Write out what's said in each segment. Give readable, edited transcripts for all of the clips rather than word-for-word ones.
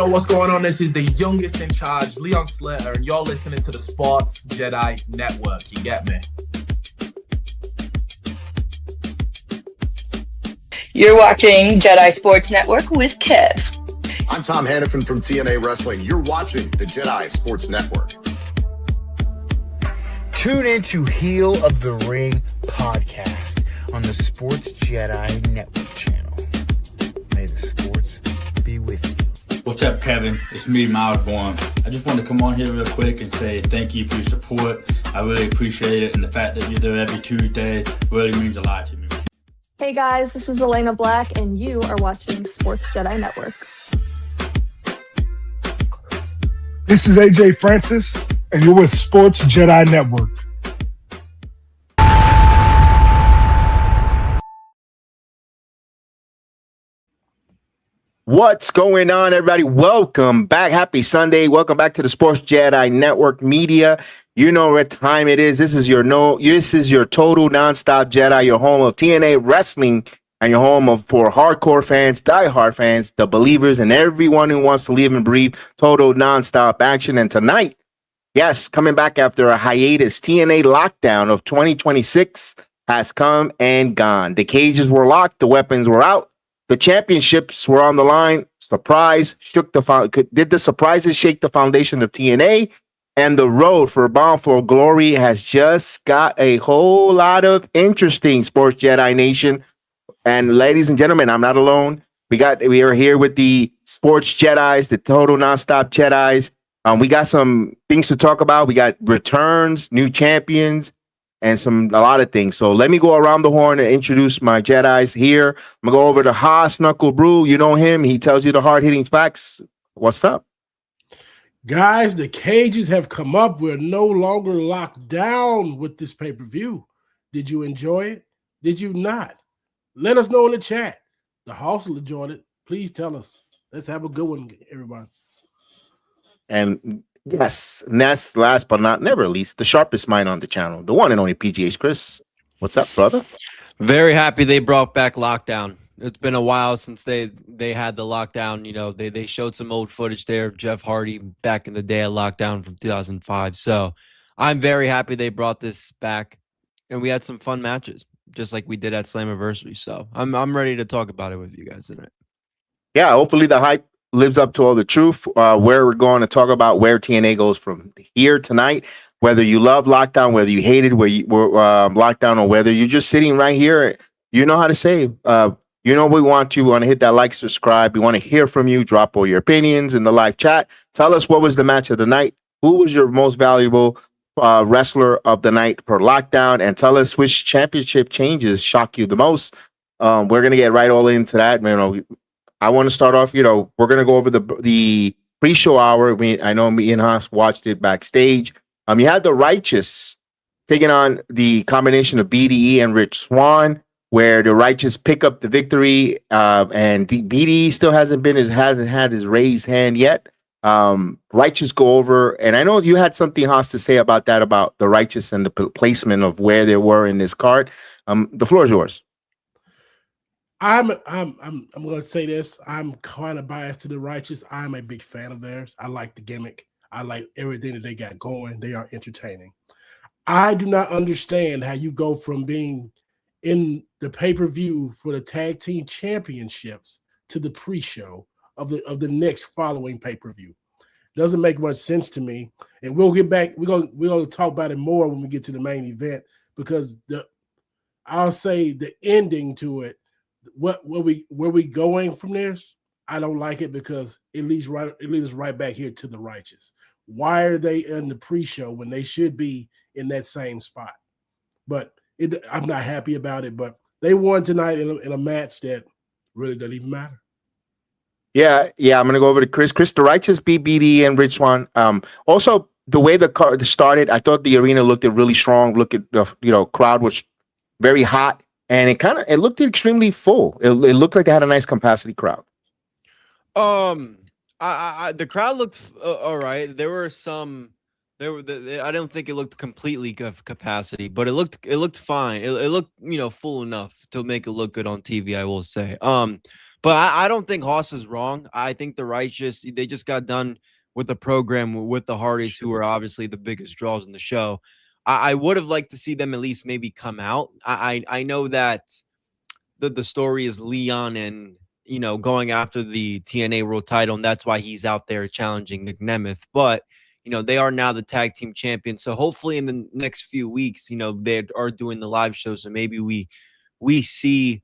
Yo, what's going on? This is the youngest in charge, Leon Slater, and you're listening to the Sports Jedi Network. You get me? You're watching Jedi Sports Network with Kev. I'm Tom Hannafin from TNA Wrestling. You're watching the Jedi Sports Network. Tune in to Heel of the Ring podcast on the Sports Jedi Network channel. May the sports be with you. What's up, Kevin? It's me, Miles Bourne. I just want to come on here real quick and say thank you for your support. I really appreciate it, and the fact that you're there every Tuesday really means a lot to me. Hey guys, this is Elena Black, and you are watching Sports Jedi Network. This is AJ Francis, and you're with Sports Jedi Network. What's going on, everybody? Welcome back. Happy Sunday. Welcome back to the Sports Jedi Network Media. You know what time it is. This is your total nonstop Jedi, your home of TNA Wrestling, and your home for hardcore fans, diehard fans, the believers, and everyone who wants to live and breathe total nonstop action. And tonight, yes, coming back after a hiatus, TNA Lockdown of 2026 has come and gone. The cages were locked. The weapons were out. The championships were on the line. Surprise, did the surprises shake the foundation of TNA? And the road for Bound for Glory has just got a whole lot of interesting, Sports Jedi Nation. And ladies and gentlemen, I'm not alone. We are here with the Sports Jedis, the total nonstop Jedis. We got some things to talk about. We got returns, new champions, and a lot of things. So let me go around the horn and introduce my Jedis here. I'm gonna go over to Haas Knuckle Brew. You know him. He tells you the hard-hitting facts. What's up? Guys, the cages have come up. We're no longer locked down with this pay-per-view. Did you enjoy it? Did you not? Let us know in the chat. The hostel enjoyed it. Please tell us. Let's have a good one, everybody. And yes, last but not never least, the sharpest mind on the channel, the one and only PGH Chris. What's up, brother? Very happy they brought back Lockdown. It's been a while since they had the Lockdown. You know, they showed some old footage there of Jeff Hardy back in the day at Lockdown from 2005. So I'm very happy they brought this back, and we had some fun matches, just like we did at Slammiversary. So I'm ready to talk about it with you guys tonight. Yeah, hopefully the hype lives up to all the truth. Where we're going to talk about where TNA goes from here tonight. Whether you love Lockdown, whether you hated Lockdown, or whether you're just sitting right here, you know how to say. We want to hit that like, subscribe. We want to hear from you. Drop all your opinions in the live chat. Tell us what was the match of the night. Who was your most valuable wrestler of the night per Lockdown, and tell us which championship changes shock you the most. We're gonna get right all into that. I want to start off. We're gonna go over the pre-show hour. I know me and Haas watched it backstage. You had the Righteous taking on the combination of BDE and Rich Swann, where the Righteous pick up the victory, and BDE still hasn't had his raised hand yet. Righteous go over, and I know you had something, Haas, to say about that, about the Righteous and the placement of where they were in this card. The floor is yours. I'm going to say this. I'm kind of biased to the Righteous. I'm a big fan of theirs. I like the gimmick. I like everything that they got going. They are entertaining. I do not understand how you go from being in the pay-per-view for the tag team championships to the pre-show of the next following pay-per-view. Doesn't make much sense to me. And we'll get back. We're gonna talk about it more when we get to the main event, because I'll say the ending to it, where we going from this, I don't like it, because it leads us right back here to the Righteous. Why are they in the pre-show when they should be in that same spot? But I'm not happy about it. But they won tonight in a match that really doesn't even matter. Yeah. I'm gonna go over to Chris. The Righteous beat BD and Rich Swann. Also, the way the card started, I thought the arena looked really strong. Look at the crowd was very hot, and it looked extremely full. It looked like they had a nice capacity crowd. The crowd looked all right. There were some I don't think it looked completely of capacity, but it looked fine. It looked full enough to make it look good on TV. I will say. But I don't think Haas is wrong. I think the Righteous, they just got done with the program with the Hardys, who are obviously the biggest draws in the show. I would have liked to see them at least maybe come out. I know that the story is Leon and going after the TNA World title, and that's why he's out there challenging Nick Nemeth. But they are now the tag team champions. So hopefully in the next few weeks, they are doing the live shows, so maybe we see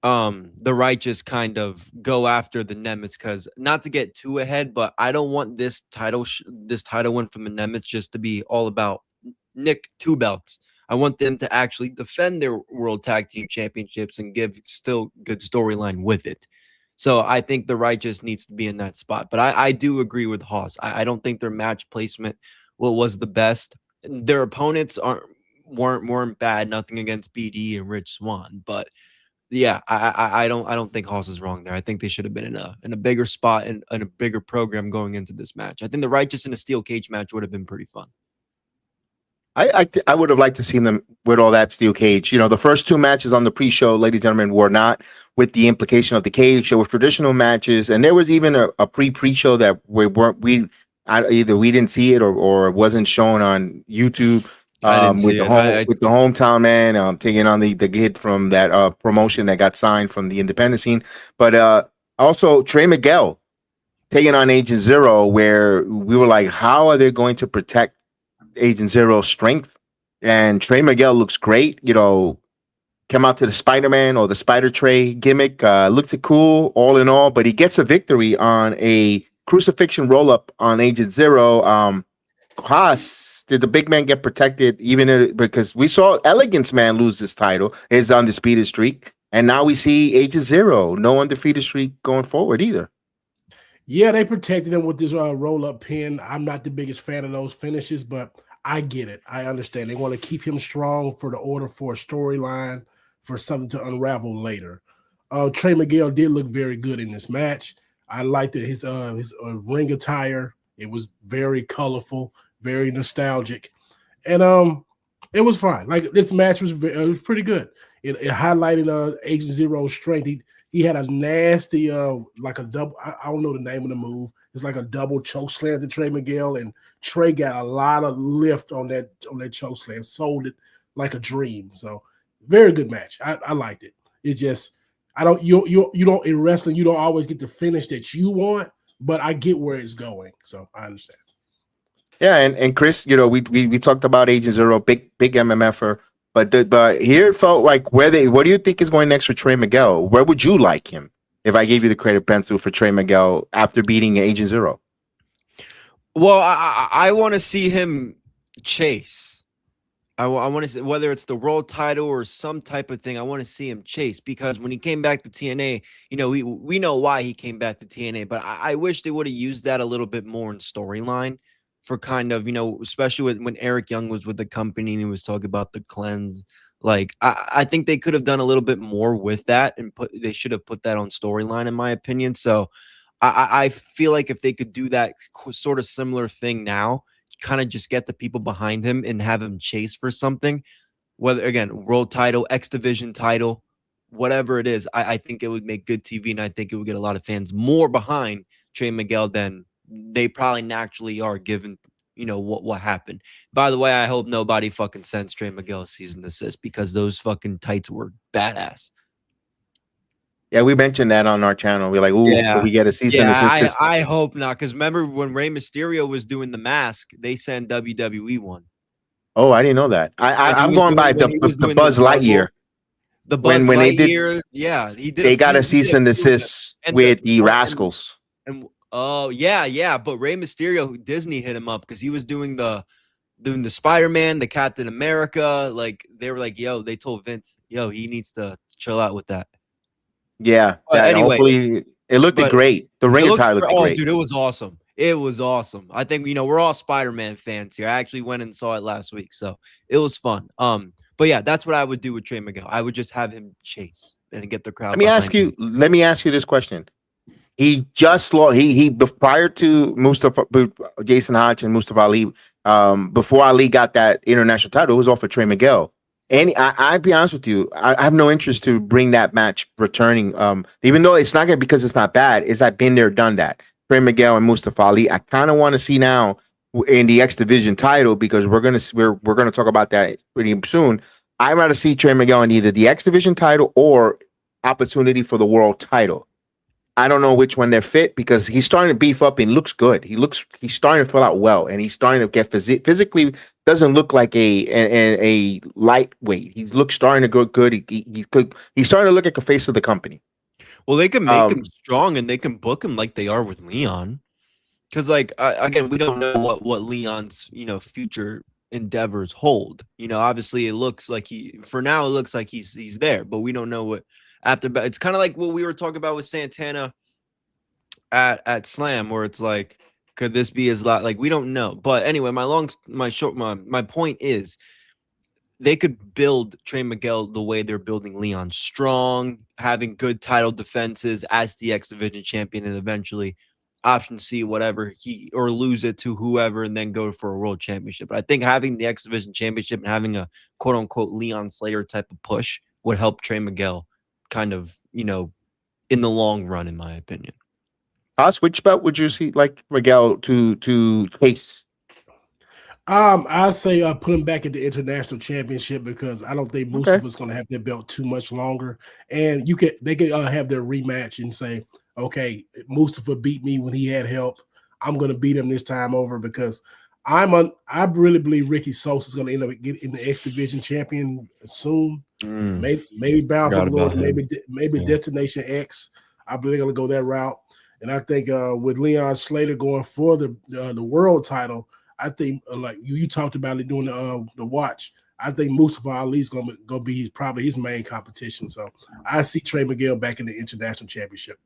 the Righteous kind of go after the Nemeths, because not to get too ahead, but I don't want this title win from the Nemeths just to be all about Nick two belts. I want them to actually defend their World Tag Team Championships and give still good storyline with it. So I think the Righteous needs to be in that spot. But I do agree with Haas. I don't think their match placement was the best. Their opponents weren't bad. Nothing against BD and Rich Swann, but yeah, I don't think Haas is wrong there. I think they should have been in a bigger spot and a bigger program going into this match. I think the Righteous in a steel cage match would have been pretty fun. I would have liked to see them with all that steel cage. The first two matches on the pre-show, ladies and gentlemen, were not with the implication of the cage. There were traditional matches, and there was even a pre-show that either we didn't see it or it wasn't shown on YouTube. With the hometown man taking on the kid from that promotion that got signed from the independent scene, but also Trey Miguel taking on Agent Zero, where we were like, how are they going to protect Agent Zero's strength? And Trey Miguel looks great. Came out to the Spider-Man or the Spider Tray gimmick. Looked cool all in all, but he gets a victory on a crucifixion roll-up on Agent Zero. Haas, did the big man get protected because we saw Elegance Man lose this title, his undisputed streak, and now we see Agent Zero, no undefeated streak going forward either. Yeah, they protected him with this roll-up pin. I'm not the biggest fan of those finishes, but I get it. I understand. They want to keep him strong for the order for a storyline, for something to unravel later. Trey Miguel did look very good in this match. I liked his ring attire. It was very colorful, very nostalgic, and it was fine. Like, this match was pretty good. It highlighted Agent Zero's strength. He had a nasty like a double. I don't know the name of the move. It's like a double choke slam to Trey Miguel, and Trey got a lot of lift on that choke slam. Sold it like a dream. So very good match. I liked it. It's just you don't in wrestling, you don't always get the finish that you want, but I get where it's going. So I understand. Yeah, and Chris, we talked about Agent Zero, big MMFer, but here it felt like what do you think is going next for Trey Miguel? Where would you like him if I gave you the credit pencil for Trey Miguel after beating Agent Zero? Well, I want to see him chase. I want to see, whether it's the world title or some type of thing, I want to see him chase, because when he came back to TNA, we know why he came back to TNA, but I wish they would have used that a little bit more in storyline. For kind of, especially when Eric Young was with the company and he was talking about the cleanse. Like, I think they could have done a little bit more with that, and they should have put that on storyline, in my opinion. So I feel like if they could do that sort of similar thing now, kind of just get the people behind him and have him chase for something, whether, again, world title, X Division title, whatever it is, I think it would make good TV, and I think it would get a lot of fans more behind Trey Miguel than they probably naturally are, given what happened. By the way, I hope nobody fucking sends Trey Miguel a cease and desist, because those fucking tights were badass. Yeah, we mentioned that on our channel. We're like, ooh, yeah, we get a cease and desist. I hope not, because remember when Rey Mysterio was doing the mask, they sent WWE one. Oh, I didn't know that. I'm going by the Buzz Lightyear. The Buzz Lightyear, yeah, he did. They got a cease and desist with the Rascals. Oh, yeah. But Rey Mysterio, Disney hit him up because he was doing the Spider-Man, the Captain America. Like, they were like, yo, they told Vince, yo, he needs to chill out with that. Yeah. Anyway, hopefully it looked great. The ring attire looked great. Dude, it was awesome. It was awesome. I think, we're all Spider-Man fans here. I actually went and saw it last week, so it was fun. But yeah, that's what I would do with Trey Miguel. I would just have him chase and get the crowd. Let me ask you this question. He just lost. Prior to Jason Hodge and Mustafa Ali, before Ali got that international title, it was off of Trey Miguel. And I'd be honest with you, I have no interest to bring that match returning. Even though it's not because it's not bad, is I've been there, done that. Trey Miguel and Mustafa Ali. I kind of want to see now in the X Division title, because we're gonna talk about that pretty soon. I'd rather see Trey Miguel in either the X Division title or opportunity for the world title. I don't know which one they're fit, because he's starting to beef up and looks good. He's starting to fill out well, and he's starting to get physically. Doesn't look like a lightweight. He looks starting to go good. He's starting to look like a face of the company. Well, they can make him strong, and they can book him like they are with Leon. Because, like, again, we don't know what Leon's future endeavors hold. Obviously, it looks like for now it looks like he's there, but we don't know what after. It's kind of like what we were talking about with Santana at Slam, where it's like, could this be his lot? Like, we don't know. But anyway, my point is, they could build Trey Miguel the way they're building Leon, strong, having good title defenses as the X Division champion, and eventually option C, whatever, or lose it to whoever and then go for a world championship. But I think having the X Division championship and having a quote unquote Leon Slater type of push would help Trey Miguel kind of, in the long run, in my opinion. Which belt would you see like Miguel to chase? I say put him back at the international championship, because I don't think Mustafa's going to have that belt too much longer. And they could have their rematch and say, okay, Mustafa beat me when he had help. I'm going to beat him this time over, because I really believe Ricky Sosa is going to end up getting the X Division champion soon. Maybe Bound for Glory, maybe Destination X. I believe they're going to go that route. And I think with Leon Slater going for the world title, I think like you talked about it doing the watch. I think Mustafa Ali's going to be probably his main competition. So I see Trey Miguel back in the international championship.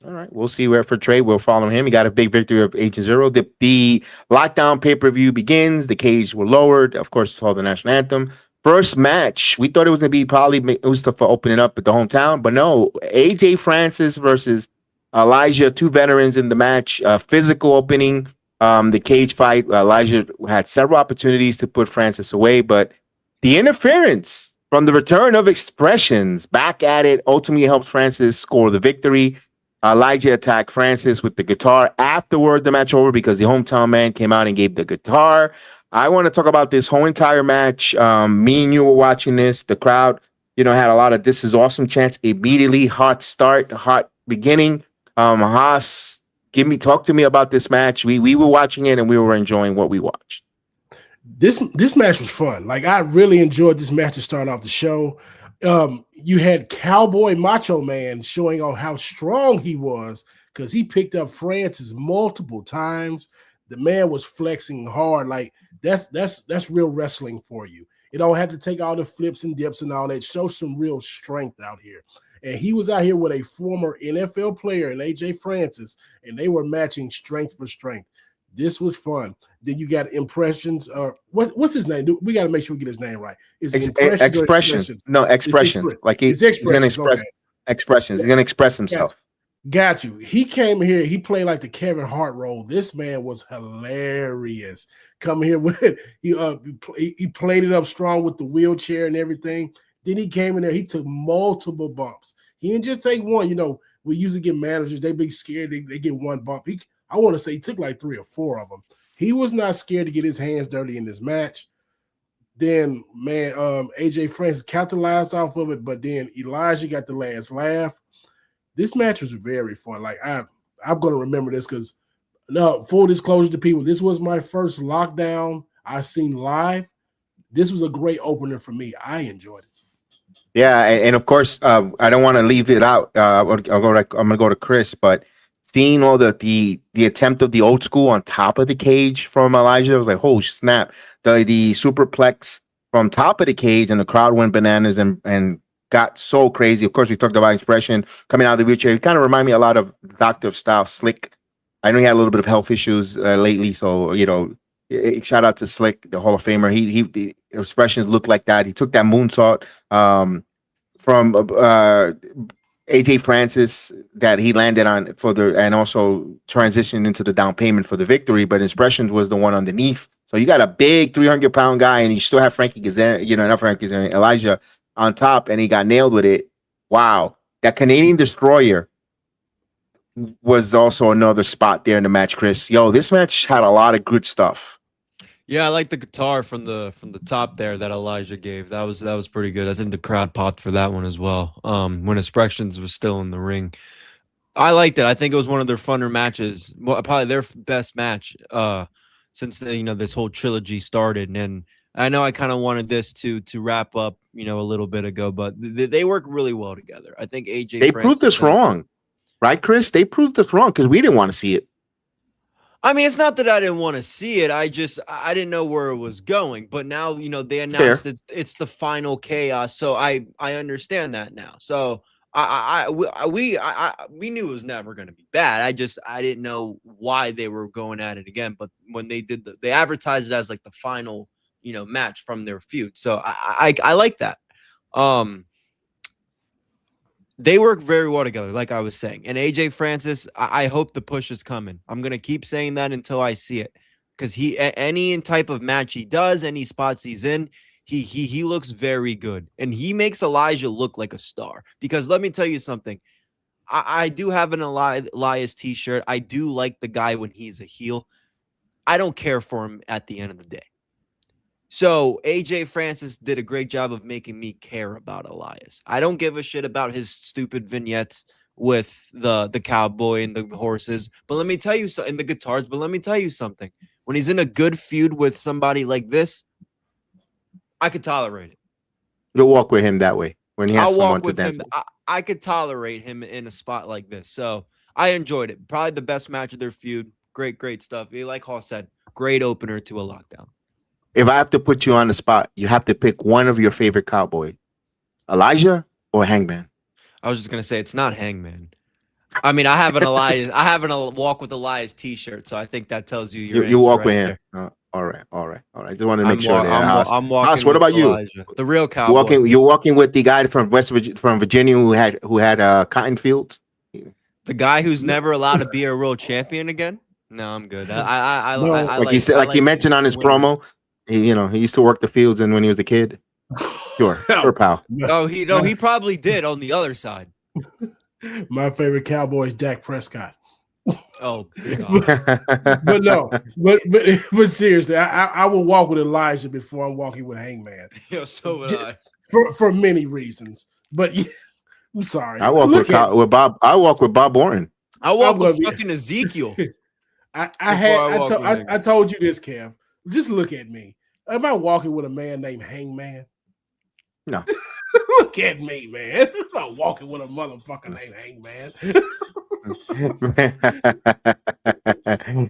All right, we'll see where for Trey. We'll follow him. He got a big victory of Agent Zero. The Lockdown pay-per-view begins. The cage were lowered. Of course, it's called the national anthem. First match, we thought it was going to be probably Mustafa opening up at the hometown, but no. AJ Francis versus Alisha, two veterans in the match. Physical opening. The cage fight. Alisha had several opportunities to put Francis away, but the interference from the return of Expressions back at it ultimately helped Francis score the victory. Alisha attacked Francis with the guitar afterward, the match over, because the hometown man came out and gave the guitar. I want to talk about this whole entire match. Me and you were watching this. The crowd, had a lot of "this is awesome" chants immediately. Hot start, hot beginning. Haas, talk to me about this match. We were watching it and we were enjoying what we watched. This match was fun. Like, I really enjoyed this match to start off the show. You had Cowboy Macho Man showing on how strong he was, because he picked up Francis multiple times. The man was flexing hard. Like, that's real wrestling for you. You don't have to take all the flips and dips and all that. Show some real strength out here. And he was out here with a former NFL player and AJ Francis, and they were matching strength for strength. This was fun. Then you got Impressions. What's his name? We got to make sure we get his name right. Is it Expression? No, Expression. Like he's going to express expressions. He's going to express himself. Got you. He came here. He played like the Kevin Hart role. This man was hilarious. Coming here with he played it up strong with the wheelchair and everything. Then he came in there. He took multiple bumps. He didn't just take one. We usually get managers. They be scared. They get one bump. I want to say he took like 3 or 4 of them. He was not scared to get his hands dirty in this match. Then, man, AJ Francis capitalized off of it, but then Elijah got the last laugh. This match was very fun. Like, I'm going to remember this because, full disclosure to people, this was my first Lockdown I've seen live. This was a great opener for me. I enjoyed it. Yeah, and of course, I don't want to leave it out. I'm going to go to Chris, but seeing all the attempt of the old school on top of the cage from Elijah, I was like, oh snap! The superplex from top of the cage, and the crowd went bananas and got so crazy. Of course, we talked about Expression coming out of the wheelchair. It kind of reminded me a lot of Doctor Style Slick. I know he had a little bit of health issues lately, so shout out to Slick, the Hall of Famer. He Expressions looked like that. He took that moonsault from AJ Francis that he landed on and also transitioned into the down payment for the victory, but Expressions was the one underneath. So you got a big 300-pound guy, and you still have Frankie Kazarian, not Frankie Kazarian, Elijah on top, and he got nailed with it. Wow. That Canadian Destroyer was also another spot there in the match, Chris. Yo, this match had a lot of good stuff. Yeah, I like the guitar from the top there that Elijah gave. That was pretty good. I think the crowd popped for that one as well. When Expressions was still in the ring, I liked it. I think it was one of their funner matches. Well, probably their best match since this whole trilogy started. And I know I kind of wanted this to wrap up a little bit ago, but they work really well together. I think AJ they proved us wrong, right, Chris? They proved us wrong because we didn't want to see it. I mean, it's not that I didn't want to see it. I didn't know where it was going. But now, they announced it's the final chaos. So I understand that now. So we knew it was never going to be bad. I didn't know why they were going at it again. But when they did they advertised it as like the final, match from their feud. So I like that. They work very well together, like I was saying. And AJ Francis, I hope the push is coming. I'm going to keep saying that until I see it. Because any type of match he does, any spots he's in, he looks very good. And he makes Elijah look like a star. Because let me tell you something. I do have an Elias t-shirt. I do like the guy when he's a heel. I don't care for him at the end of the day. So AJ Francis did a great job of making me care about Elias. I don't give a shit about his stupid vignettes with the cowboy and the horses. But let me tell you something, and the guitars. But let me tell you something. When he's in a good feud with somebody like this, I could tolerate it. You'll walk with him that way when he has I'll someone walk to with dance him. I could tolerate him in a spot like this. So I enjoyed it. Probably the best match of their feud. Great stuff. Like Hall said, great opener to a lockdown. If I have to put you on the spot, you have to pick one of your favorite cowboy, Elijah or Hangman. I was just gonna say it's not Hangman. I mean, I have an Elias. I have a Walk with Elias T-shirt, so I think that tells you you walk right with him. All right. Just wanted to make sure that. I'm walking. House, what about Elijah, you? The real cowboy. You're walking with the guy from Virginia who had cotton fields. The guy who's never allowed to be a world champion again. No, I'm good. Like he mentioned on his promo. He used to work the fields and when he was a kid. Sure, pal. He probably did on the other side. My favorite cowboy is Dak Prescott. Oh, but seriously, I will walk with Elijah before I'm walking with Hangman. So would I. For many reasons. But I'm sorry. I walk with Bob. I walk with Bob Warren. I walk with fucking Ezekiel. I told you this, Kev. Just look at me. Am I walking with a man named Hangman? No. Look at me, man. I'm not walking with a motherfucker named Hangman.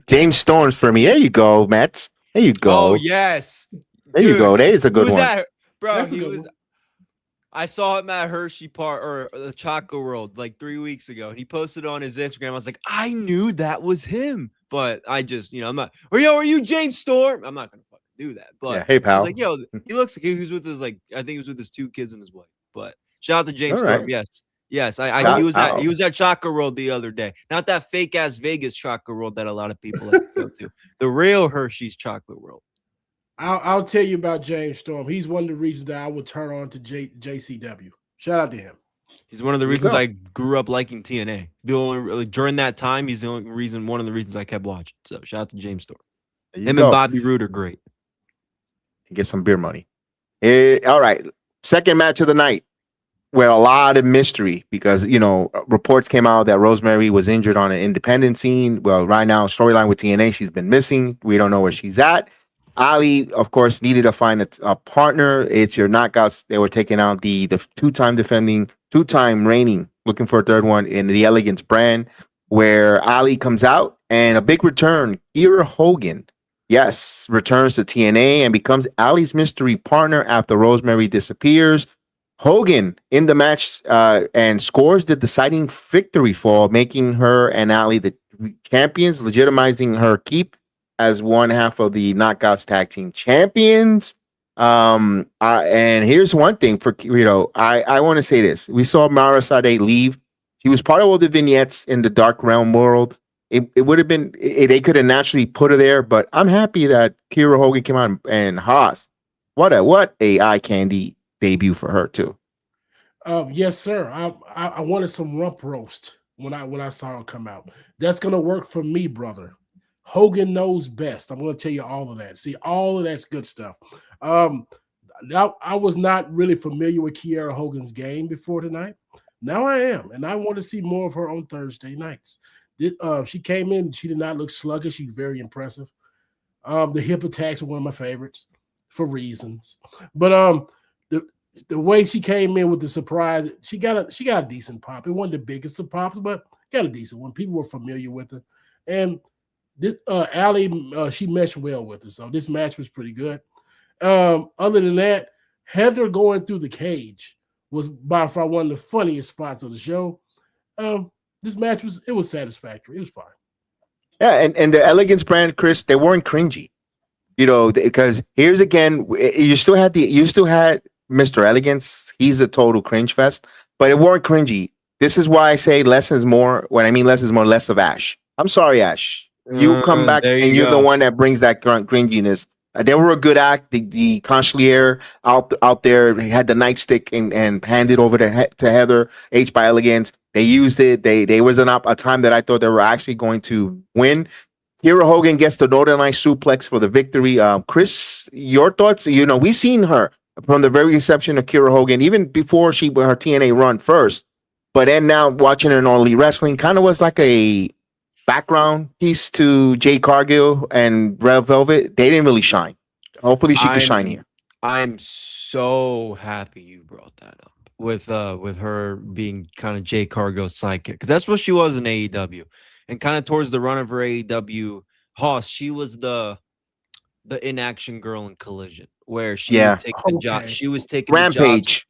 James Storms for me. There you go, Mets. There you go. Oh, yes. There you go. There's a good one. That? Bro, I saw him at Hershey Park or the Choco World like 3 weeks ago. And he posted on his Instagram. I was like, I knew that was him. But I just, I'm not. Are you James Storm? I'm not going to fucking do that. But yeah, hey, pal. I was like, he looks like he was with his, I think he was with his 2 kids and his wife. But shout out to James Storm. Right. Yes. He was at Choco World the other day. Not that fake ass Vegas Choco World that a lot of people like to go to. The real Hershey's Chocolate World. I'll tell you about James Storm. He's one of the reasons that I would turn on to JCW. Shout out to him. He's one of the reasons I grew up liking TNA. During that time, he's one of the reasons I kept watching. So shout out to James Storm. Him and Bobby Roode are great. Get some beer money. All right. Second match of the night. Well, a lot of mystery because, reports came out that Rosemary was injured on an independent scene. Well, right now, storyline with TNA, she's been missing. We don't know where she's at. Ali, of course, needed to find a partner. It's your knockouts. They were taking out the 2-time reigning, looking for a third one in the Elegance brand, where Ali comes out and a big return. Kiera Hogan, yes, returns to TNA and becomes Ali's mystery partner after Rosemary disappears. Hogan in the match and scores the deciding victory fall, making her and Ali the champions, legitimizing her keep as one half of the Knockouts Tag Team Champions. And here's one thing for I want to say this. We saw Mara Sade leave She was part of all the vignettes in the Dark Realm world. It would have been they could have naturally put her there, but I'm happy that Kiera Hogan came out and Haas. What a eye candy debut for her too. Yes, sir. I wanted some rump roast when I saw her come out. That's gonna work for me, brother. Hogan knows best. I'm gonna tell you all of that. See, all of that's good stuff. Now I was not really familiar with Kiera Hogan's game before tonight. Now I am, and I want to see more of her on Thursday nights. She came in, she did not look sluggish. She's very impressive. The hip attacks are one of my favorites for reasons. But the way she came in with the surprise, she got a decent pop. It wasn't the biggest of pops, but got a decent one. People were familiar with her. And this Allie, she meshed well with her. So this match was pretty good. Other than that, Heather going through the cage was by far one of the funniest spots of the show. This match was satisfactory. It was fine. Yeah, and the Elegance brand, Chris, they weren't cringy. Because here's again, you still had Mr. Elegance. He's a total cringe fest, but it weren't cringy. This is why I say less is more. When I mean less is more, less of Ash. I'm sorry, Ash. You come back and you're the one that brings that cringiness. They were a good act. The conciliere out there had the nightstick and handed over to Heather H by Elegance. They used it. They was a time that I thought they were actually going to win. Kiera Hogan gets the Northern Light suplex for the victory. Chris, your thoughts? We seen her from the very inception of Kiera Hogan, even before her TNA run first. But then now watching her in All Elite Wrestling kind of was like a background piece to Jade Cargill and Red Velvet. They didn't really shine. Hopefully she can shine here. I'm so happy you brought that up with her being kind of Jade Cargill's sidekick, because that's what she was in AEW. And kind of towards the run of her AEW, Hoss, she was the inaction girl in Collision, where she would take the job. She was taking Rampage.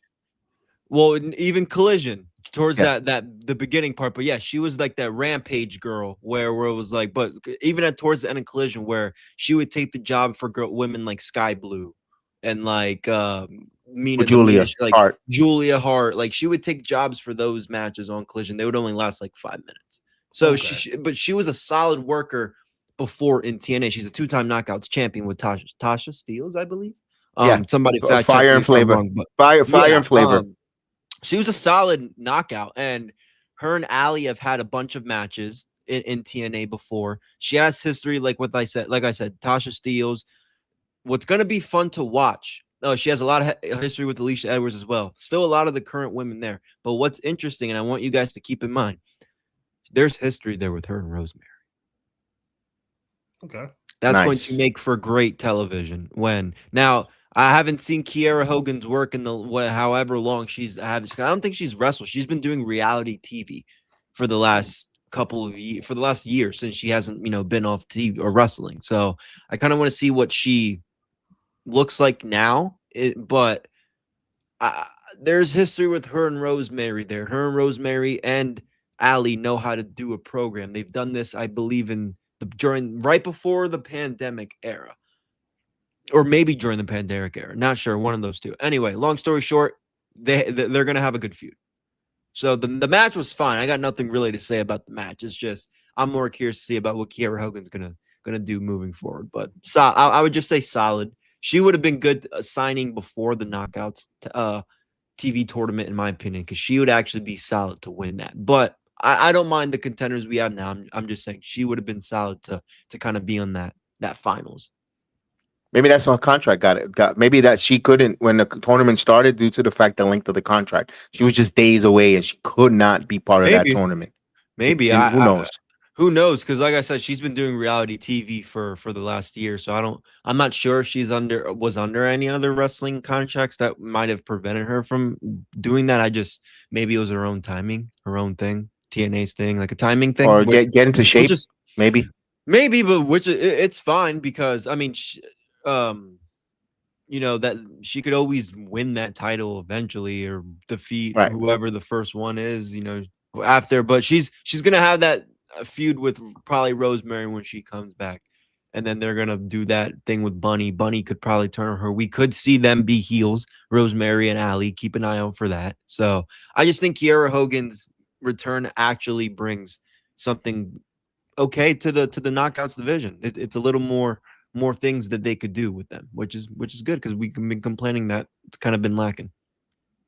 Well, even Collision towards the beginning part, but yeah, she was like that Rampage girl where it was like, but even towards the end of Collision, where she would take the job for women like Sky Blue and like Mina Julia Hart. Julia Hart, like she would take jobs for those matches on Collision. They would only last like 5 minutes. So but she was a solid worker before in TNA. She's a 2-time knockouts champion with Tasha Steelz, I believe. Somebody Fire and Flavor. Fire and Flavor. She was a solid knockout, and her and Allie have had a bunch of matches in TNA before. She has history, like I said, Tasha Steelz. What's going to be fun to watch? She has a lot of history with Alisha Edwards as well. Still a lot of the current women there. But what's interesting, and I want you guys to keep in mind, there's history there with her and Rosemary. Okay. That's going to make for great television. Now, I haven't seen Kiera Hogan's work in however long she's had. I don't think she's wrestled. She's been doing reality TV for the last year since she hasn't, been off TV or wrestling. So I kind of want to see what she looks like now. But there's history with her and Rosemary there. Her and Rosemary and Allie know how to do a program. They've done this, I believe, right before the pandemic era. Or maybe during the pandemic era. Not sure. One of those two. Anyway, long story short, they're going to have a good feud. So the match was fine. I got nothing really to say about the match. It's just I'm more curious to see about what Kiera Hogan's gonna do moving forward. But I would just say solid. She would have been good signing before the Knockouts TV tournament, in my opinion, because she would actually be solid to win that. But I don't mind the contenders we have now. I'm just saying she would have been solid to kind of be on that finals. Maybe that's why contract got maybe that she couldn't when the tournament started due to the fact the length of the contract. She was just days away and she could not be part of that tournament. Maybe who knows? Who knows? Because like I said, she's been doing reality TV for the last year. So I'm not sure if she's was under any other wrestling contracts that might have prevented her from doing that. Maybe it was her own timing, her own thing, TNA's thing, like a timing thing. Or get into shape. Maybe, but it's fine because I mean. That she could always win that title eventually or defeat whoever the first one is, after. But she's gonna have that feud with probably Rosemary when she comes back, and then they're gonna do that thing with Bunny. Bunny could probably turn on her. We could see them be heels, Rosemary and Allie. Keep an eye out for that. So I just think Kiera Hogan's return actually brings something okay to the knockouts division. It's a little more things that they could do with them, which is good because we've been complaining that it's kind of been lacking.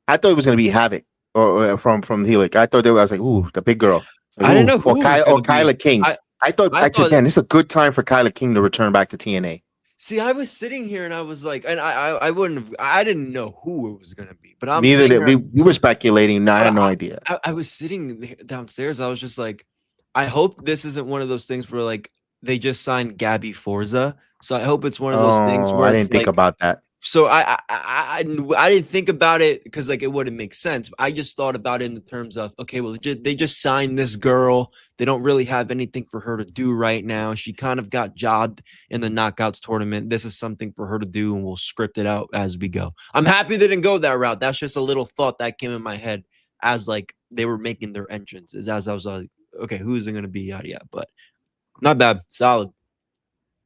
I thought it was going to be Havoc or from Helic. I thought I was like, ooh, the big girl. Like, I didn't know who or Kyla King. I said, man, this is a good time for Kyla King to return back to TNA. See, I was sitting here and I was like, and I didn't know who it was gonna be, but I'm neither did we were speculating. I had no idea. I was sitting downstairs. I was just like, I hope this isn't one of those things where like they just signed Gabby Forza. So I hope it's one of those things where I didn't think about that. So I didn't think about it because like it wouldn't make sense. I just thought about it in the terms of, okay, well, they just signed this girl. They don't really have anything for her to do right now. She kind of got jobbed in the knockouts tournament. This is something for her to do, and we'll script it out as we go. I'm happy they didn't go that route. That's just a little thought that came in my head as like they were making their entrances. As I was like, okay, who is it going to be? Yada yada. But not bad, solid.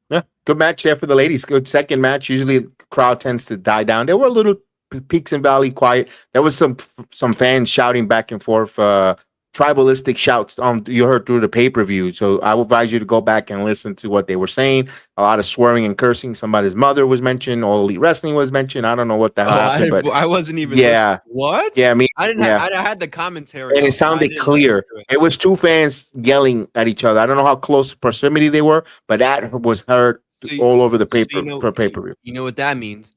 Yeah, good match there for the ladies. Good second match. Usually the crowd tends to die down. There were little peaks and valley quiet. There was some fans shouting back and forth, tribalistic shouts you heard through the pay-per-view. So I would advise you to go back and listen to what they were saying. A lot of swearing and cursing. Somebody's mother was mentioned. All Elite Wrestling was mentioned. I don't know what the hell happened, but I wasn't even listening. What? Yeah, I didn't have, I had the commentary. And it sounded clear. It was two fans yelling at each other. I don't know how close proximity they were, but that was heard all over the pay-per-view. You know what that means?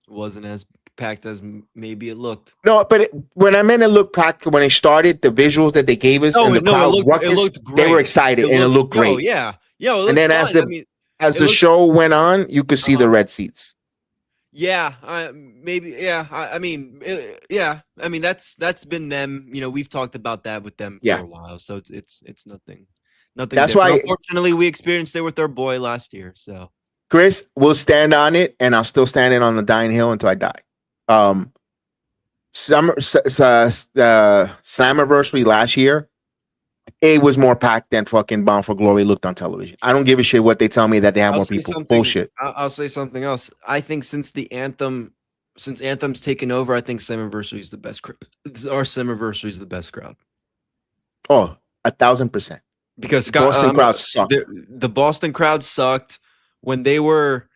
It wasn't as packed as maybe it looked. No, but when I meant it looked packed, when it started, the visuals that they gave us, and the crowd ruckus, they were excited and it looked great. Yeah. And then as the show went on, you could see the red seats. Yeah, maybe. Yeah, I mean, that's been them. You know, we've talked about that with them for a while, so it's nothing. That's different. why, unfortunately, we experienced it with our boy last year. So, Chris, we'll stand on it, and I'll still stand it on the dying hill until I die. Slammiversary last year, it was more packed than fucking Bound for Glory looked on television. I don't give a shit what they tell me that they have more people. Bullshit. I'll say something else. I think since Anthem's taken over, I think Slammiversary is the best. Our Slammiversary is the best crowd. Oh, 1,000%. Because Boston crowd sucked. The Boston crowd sucked when they were,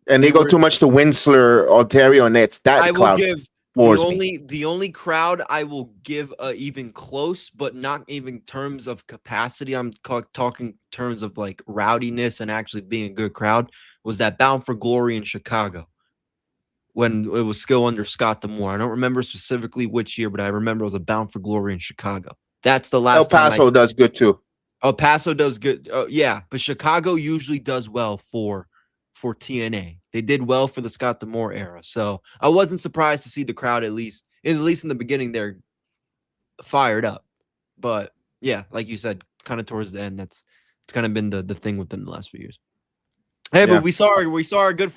and they go too much to Winslow, Ontario, and it's that I crowd. Will give the only crowd I will give even close, but not even terms of capacity. I'm talking terms of like rowdiness and actually being a good crowd. Was that Bound for Glory in Chicago when it was still under Scott D'Amore? I don't remember specifically which year, but I remember it was a Bound for Glory in Chicago. That's the last. El Paso does good too. El Paso does good. Yeah, but Chicago usually does well for TNA. They did well for the Scott D'Amore era. So I wasn't surprised to see the crowd at least in the beginning they're fired up. But yeah, like you said, kind of towards the end, it's kind of been the thing with them the last few years. Hey, but we saw our good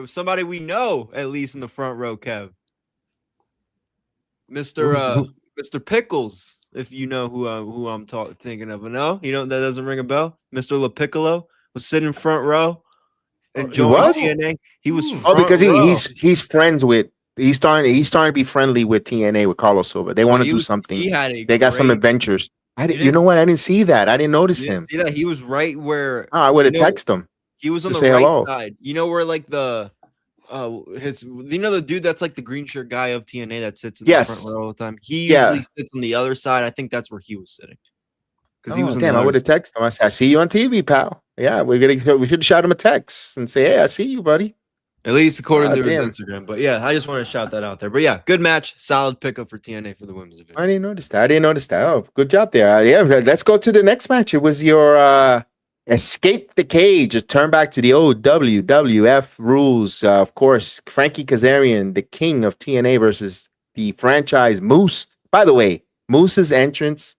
somebody we know at least in the front row, Kev. Mr. Pickles. If you know who I'm thinking of, no, you know that doesn't ring a bell. Mr. La Piccolo was sitting front row and joined TNA. He was because he's friends with. He's starting to be friendly with TNA with Carlos Silva. They want to do something. They got some adventures. You know what? I didn't see that. I didn't notice him. See that? He was right where. I would have texted him. He was on the right side. You know where like the. The dude that's like the green shirt guy of TNA that sits in the front row all the time. He usually sits on the other side. I think that's where he was sitting. Because he was. Damn, I would have texted him. I said, "I see you on TV, pal." Yeah, we should shout him a text and say, "Hey, I see you, buddy." At least according to his Instagram. But yeah, I just want to shout that out there. But yeah, good match, solid pickup for TNA for the women's division. I didn't notice that. Oh, good job there. Yeah, let's go to the next match. It was your Escape the Cage, a turn back to the old WWF rules. Of course, Frankie Kazarian, the king of TNA versus the franchise Moose. By the way, Moose's entrance,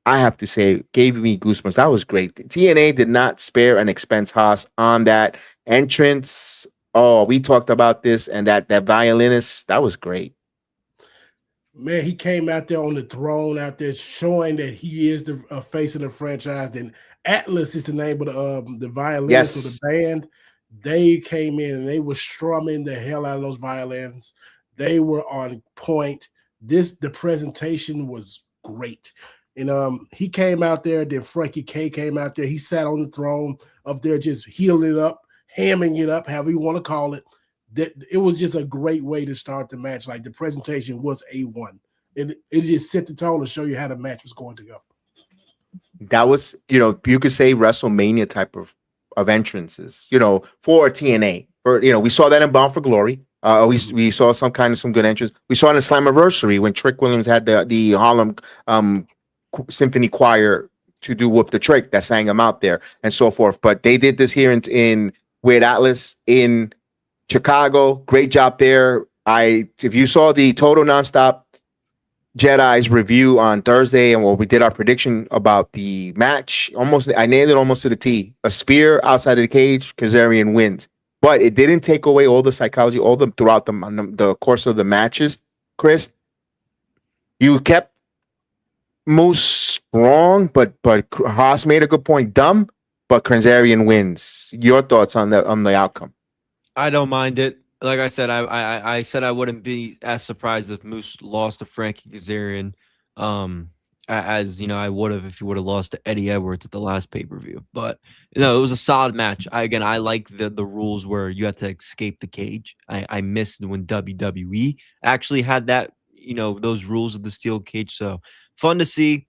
I have to say, gave me goosebumps. That was great. TNA did not spare an expense Haas on that entrance. Oh, we talked about this, and that violinist, that was great. Man, he came out there on the throne out there showing that he is the face of the franchise. And Atlas is the name of the violinist or the band. They came in and they were strumming the hell out of those violins. They were on point. The presentation was great. And he came out there, then Frankie K came out there. He sat on the throne up there, just healing it up, hamming it up, however you want to call it. That it was just a great way to start the match. Like the presentation was A1. And it just set the tone to show you how the match was going to go. That was, you could say WrestleMania type of entrances, for TNA. We saw that in Bound for Glory. We saw some good entrance. We saw in the Slammiversary when Trick Williams had the Harlem Symphony Choir to do Whoop the Trick that sang him out there and so forth. But they did this here in Weird Atlas in Chicago. Great job there. If you saw the Total Nonstop Jedi's review on Thursday and we did our prediction about the match, I nailed it almost to the T. A spear outside of the cage, Kazarian wins. But it didn't take away all the psychology, throughout the course of the matches. Chris, you kept Moose strong, but Haas made a good point. Dumb, but Kazarian wins. Your thoughts on the outcome? I don't mind it. Like I said, I said I wouldn't be as surprised if Moose lost to Frankie Kazarian, as I would have if he would have lost to Eddie Edwards at the last pay-per-view. But it was a solid match. I like the rules where you have to escape the cage. I missed when WWE actually had that, those rules of the steel cage. So fun to see.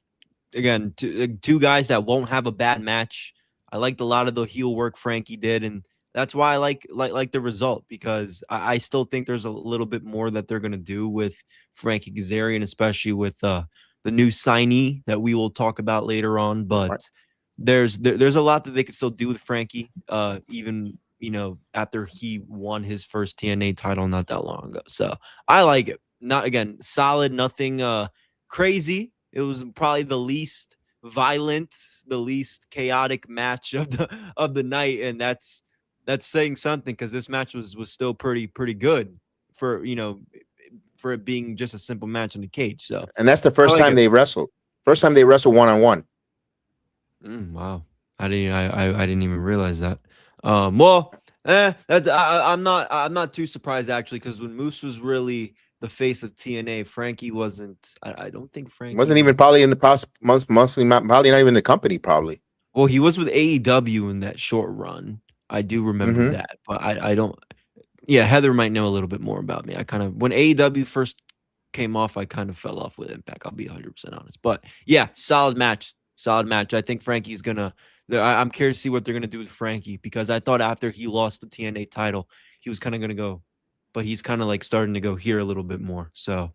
Again, two guys that won't have a bad match. I liked a lot of the heel work Frankie did, and that's why I like the result, because I still think there's a little bit more that they're going to do with Frankie Kazarian, especially with the new signee that we will talk about later on. But right. there's a lot that they could still do with Frankie, even after he won his first TNA title not that long ago. So I like it. Not again solid, nothing crazy. It was probably the least violent, the least chaotic match of the night, and that's saying something, because this match was still pretty good for it being just a simple match in the cage. So, and that's the first time they wrestled. First time they wrestled 1-on-1. Wow, I didn't even realize that. I'm not too surprised actually, because when Moose was really the face of TNA, Frankie wasn't. I don't think Frankie wasn't even probably in the process. Mostly probably not even the company. Probably. Well, he was with AEW in that short run. I do remember that, but I don't. Yeah, Heather might know a little bit more about me. I kind of, when AEW first came off, I kind of fell off with Impact. I'll be 100% honest. But yeah, solid match. I think Frankie's gonna. I'm curious to see what they're gonna do with Frankie, because I thought after he lost the TNA title, he was kind of gonna go, but he's kind of like starting to go here a little bit more. So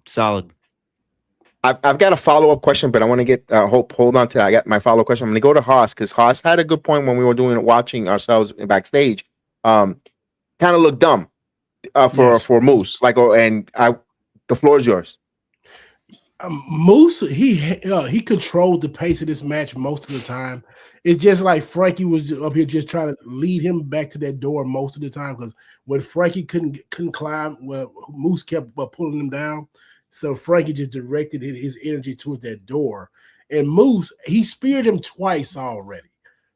solid. I've got a follow-up question, but I want to get hold on to that. I got my follow-up question. I'm going to go to Haas, because Haas had a good point when we were watching ourselves backstage. Kind of looked dumb for Moose. The floor is yours. Moose, he controlled the pace of this match most of the time. It's just like Frankie was up here just trying to lead him back to that door most of the time, because when Frankie couldn't climb, Moose kept pulling him down. So Frankie just directed his energy towards that door. And Moose, he speared him twice already.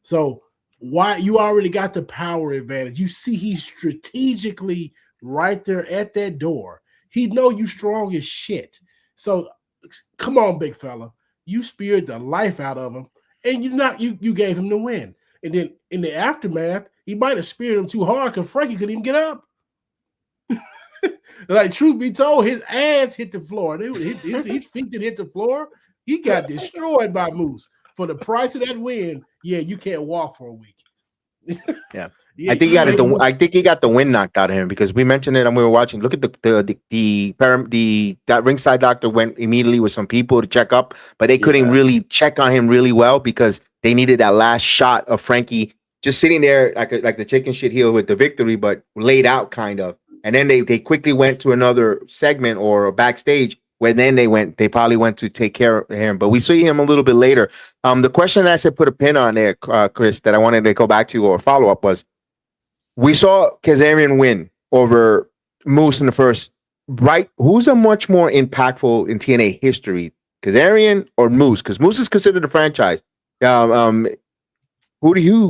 So why you already got the power advantage. You see he's strategically right there at that door. He know you strong as shit. So come on, big fella. You speared the life out of him, and you gave him the win. And then in the aftermath, he might have speared him too hard because Frankie couldn't even get up. Like, truth be told, his ass hit the floor. His feet didn't hit the floor. He got destroyed by Moose. For the price of that win, you can't walk for a week. Yeah. I think he got the wind knocked out of him, because we mentioned it and we were watching. Look at that ringside doctor went immediately with some people to check up, but they couldn't really check on him really well, because they needed that last shot of Frankie just sitting there like the chicken shit heel with the victory, but laid out kind of. And then they quickly went to another segment or backstage, where then they probably went to take care of him. But we see him a little bit later. The question that I said put a pin on there, Chris, that I wanted to go back to or follow up was, we saw Kazarian win over Moose in the first, right? Who's a much more impactful in TNA history, Kazarian or Moose? Because Moose is considered a franchise. Who do you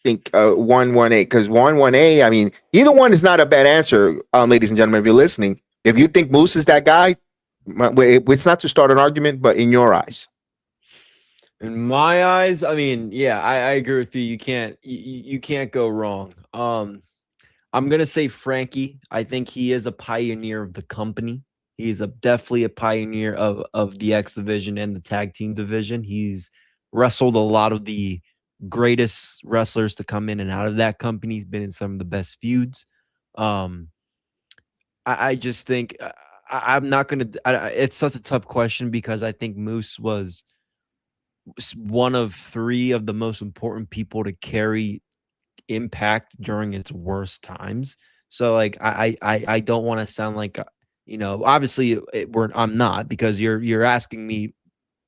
think won 1A? Because 1A, I mean, either one is not a bad answer, ladies and gentlemen. If you're listening, if you think Moose is that guy, It's not to start an argument, but in your eyes. In my eyes, I mean, yeah, I agree with you. You can't go wrong. I'm gonna say Frankie. I think he is a pioneer of the company. He's definitely a pioneer of the X division and the tag team division. He's wrestled a lot of the greatest wrestlers to come in and out of that company. He's been in some of the best feuds. I just think I'm not gonna. It's such a tough question because I think Moose was one of three of the most important people to carry Impact during its worst times. So like I don't want to sound like obviously I'm not, because you're asking me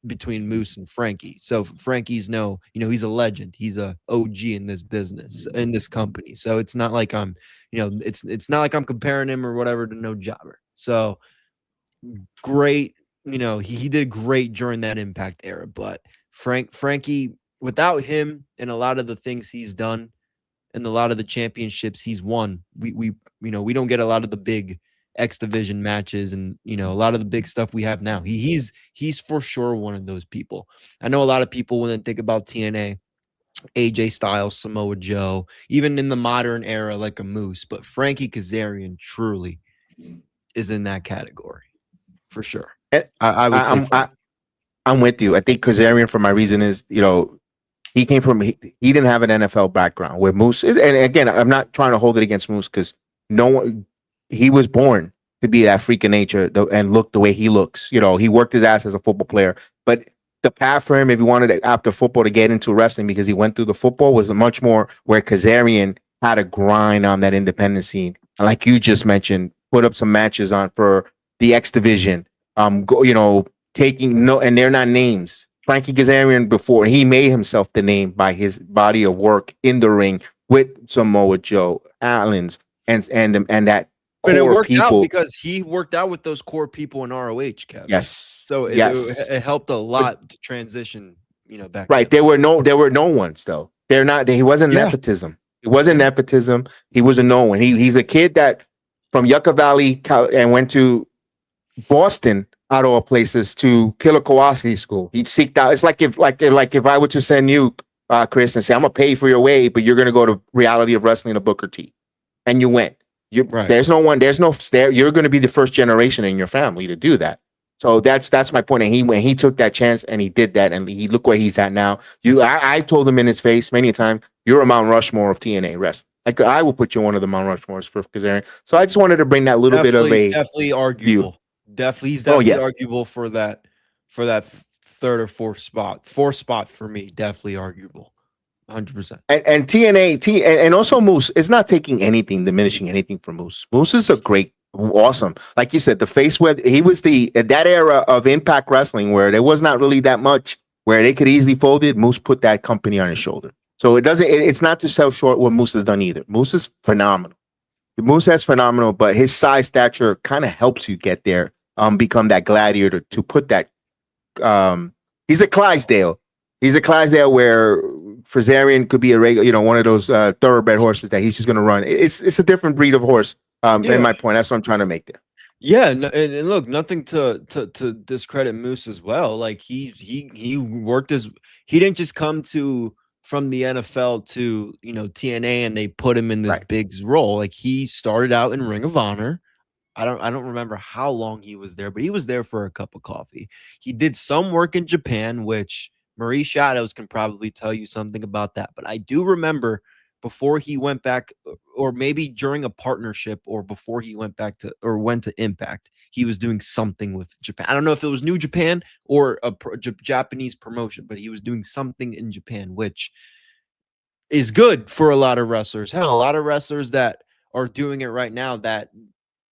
between Moose and Frankie. So Frankie's he's a legend. He's a OG in this business, in this company. So it's not like I'm it's not like I'm comparing him or whatever to no jobber. So great, he did great during that Impact era, but Frankie, without him and a lot of the things he's done and a lot of the championships he's won, we don't get a lot of the big X division matches and a lot of the big stuff we have now. He's for sure one of those people. I know a lot of people, when they think about TNA, AJ Styles, Samoa Joe, even in the modern era, like a Moose, but Frankie Kazarian truly is in that category for sure. I would say I'm with you. I think Kazarian, for my reason, is he came from he didn't have an NFL background. Where Moose, and again, I'm not trying to hold it against Moose because he was born to be that freak of nature and look the way he looks. He worked his ass as a football player, but the path for him, if he wanted to, after football, to get into wrestling, because he went through the football, was much more where Kazarian had a grind on that independent scene. And like you just mentioned, put up some matches on for the X division. Taking and they're not names. Frankie Kazarian, before he made himself the name by his body of work in the ring with Samoa Joe, Allens, and that. But it worked out because he worked out with those core people in ROH, Kev. Yes. So it helped a lot to transition, back. Right. There were no ones though. He wasn't nepotism. It wasn't nepotism. He was a no one. He's a kid that from Yucca Valley and went to Boston, out of all places, to Killer Kowalski school. He seeked out. It's like if I were to send you, Chris, and say, I'm gonna pay for your way, but you're gonna go to Reality of Wrestling to Booker T, and you went. Right. There's no one. There's no there. You're going to be the first generation in your family to do that. So that's my point. And when he took that chance and he did that, and he look where he's at now. I told him in his face many a time, you're a Mount Rushmore of TNA wrestling. Like I will put you one of the Mount Rushmores for Kazarian. So I just wanted to bring that little bit of a definitely arguable. View. He's definitely arguable for that third or fourth spot. Fourth spot for me, definitely arguable. 100%. And TNA, and also Moose is not taking anything, diminishing anything from Moose. Moose is a great, awesome, like you said, the face where he was that era of Impact Wrestling where there was not really that much where they could easily fold it. Moose put that company on his shoulder. So it's not to sell short what Moose has done either. Moose is phenomenal. Moose is phenomenal, but his size, stature kind of helps you get there, become that gladiator to put that. He's a Clydesdale. He's a Clydesdale where Kazarian could be a regular, one of those thoroughbred horses that he's just going to run. It's a different breed of horse. In my point, that's what I'm trying to make there. Yeah, and look, nothing to discredit Moose as well. Like he worked he didn't just come from the NFL to TNA and they put him in this big role. Like he started out in Ring of Honor. I don't remember how long he was there, but he was there for a cup of coffee. He did some work in Japan, which Marie Shadows can probably tell you something about that. But I do remember before he went back, or maybe during a partnership, or before he went back to or went to Impact, he was doing something with Japan. I don't know if it was New Japan or a Japanese promotion, but he was doing something in Japan, which is good for a lot of wrestlers. Hell, a lot of wrestlers that are doing it right now that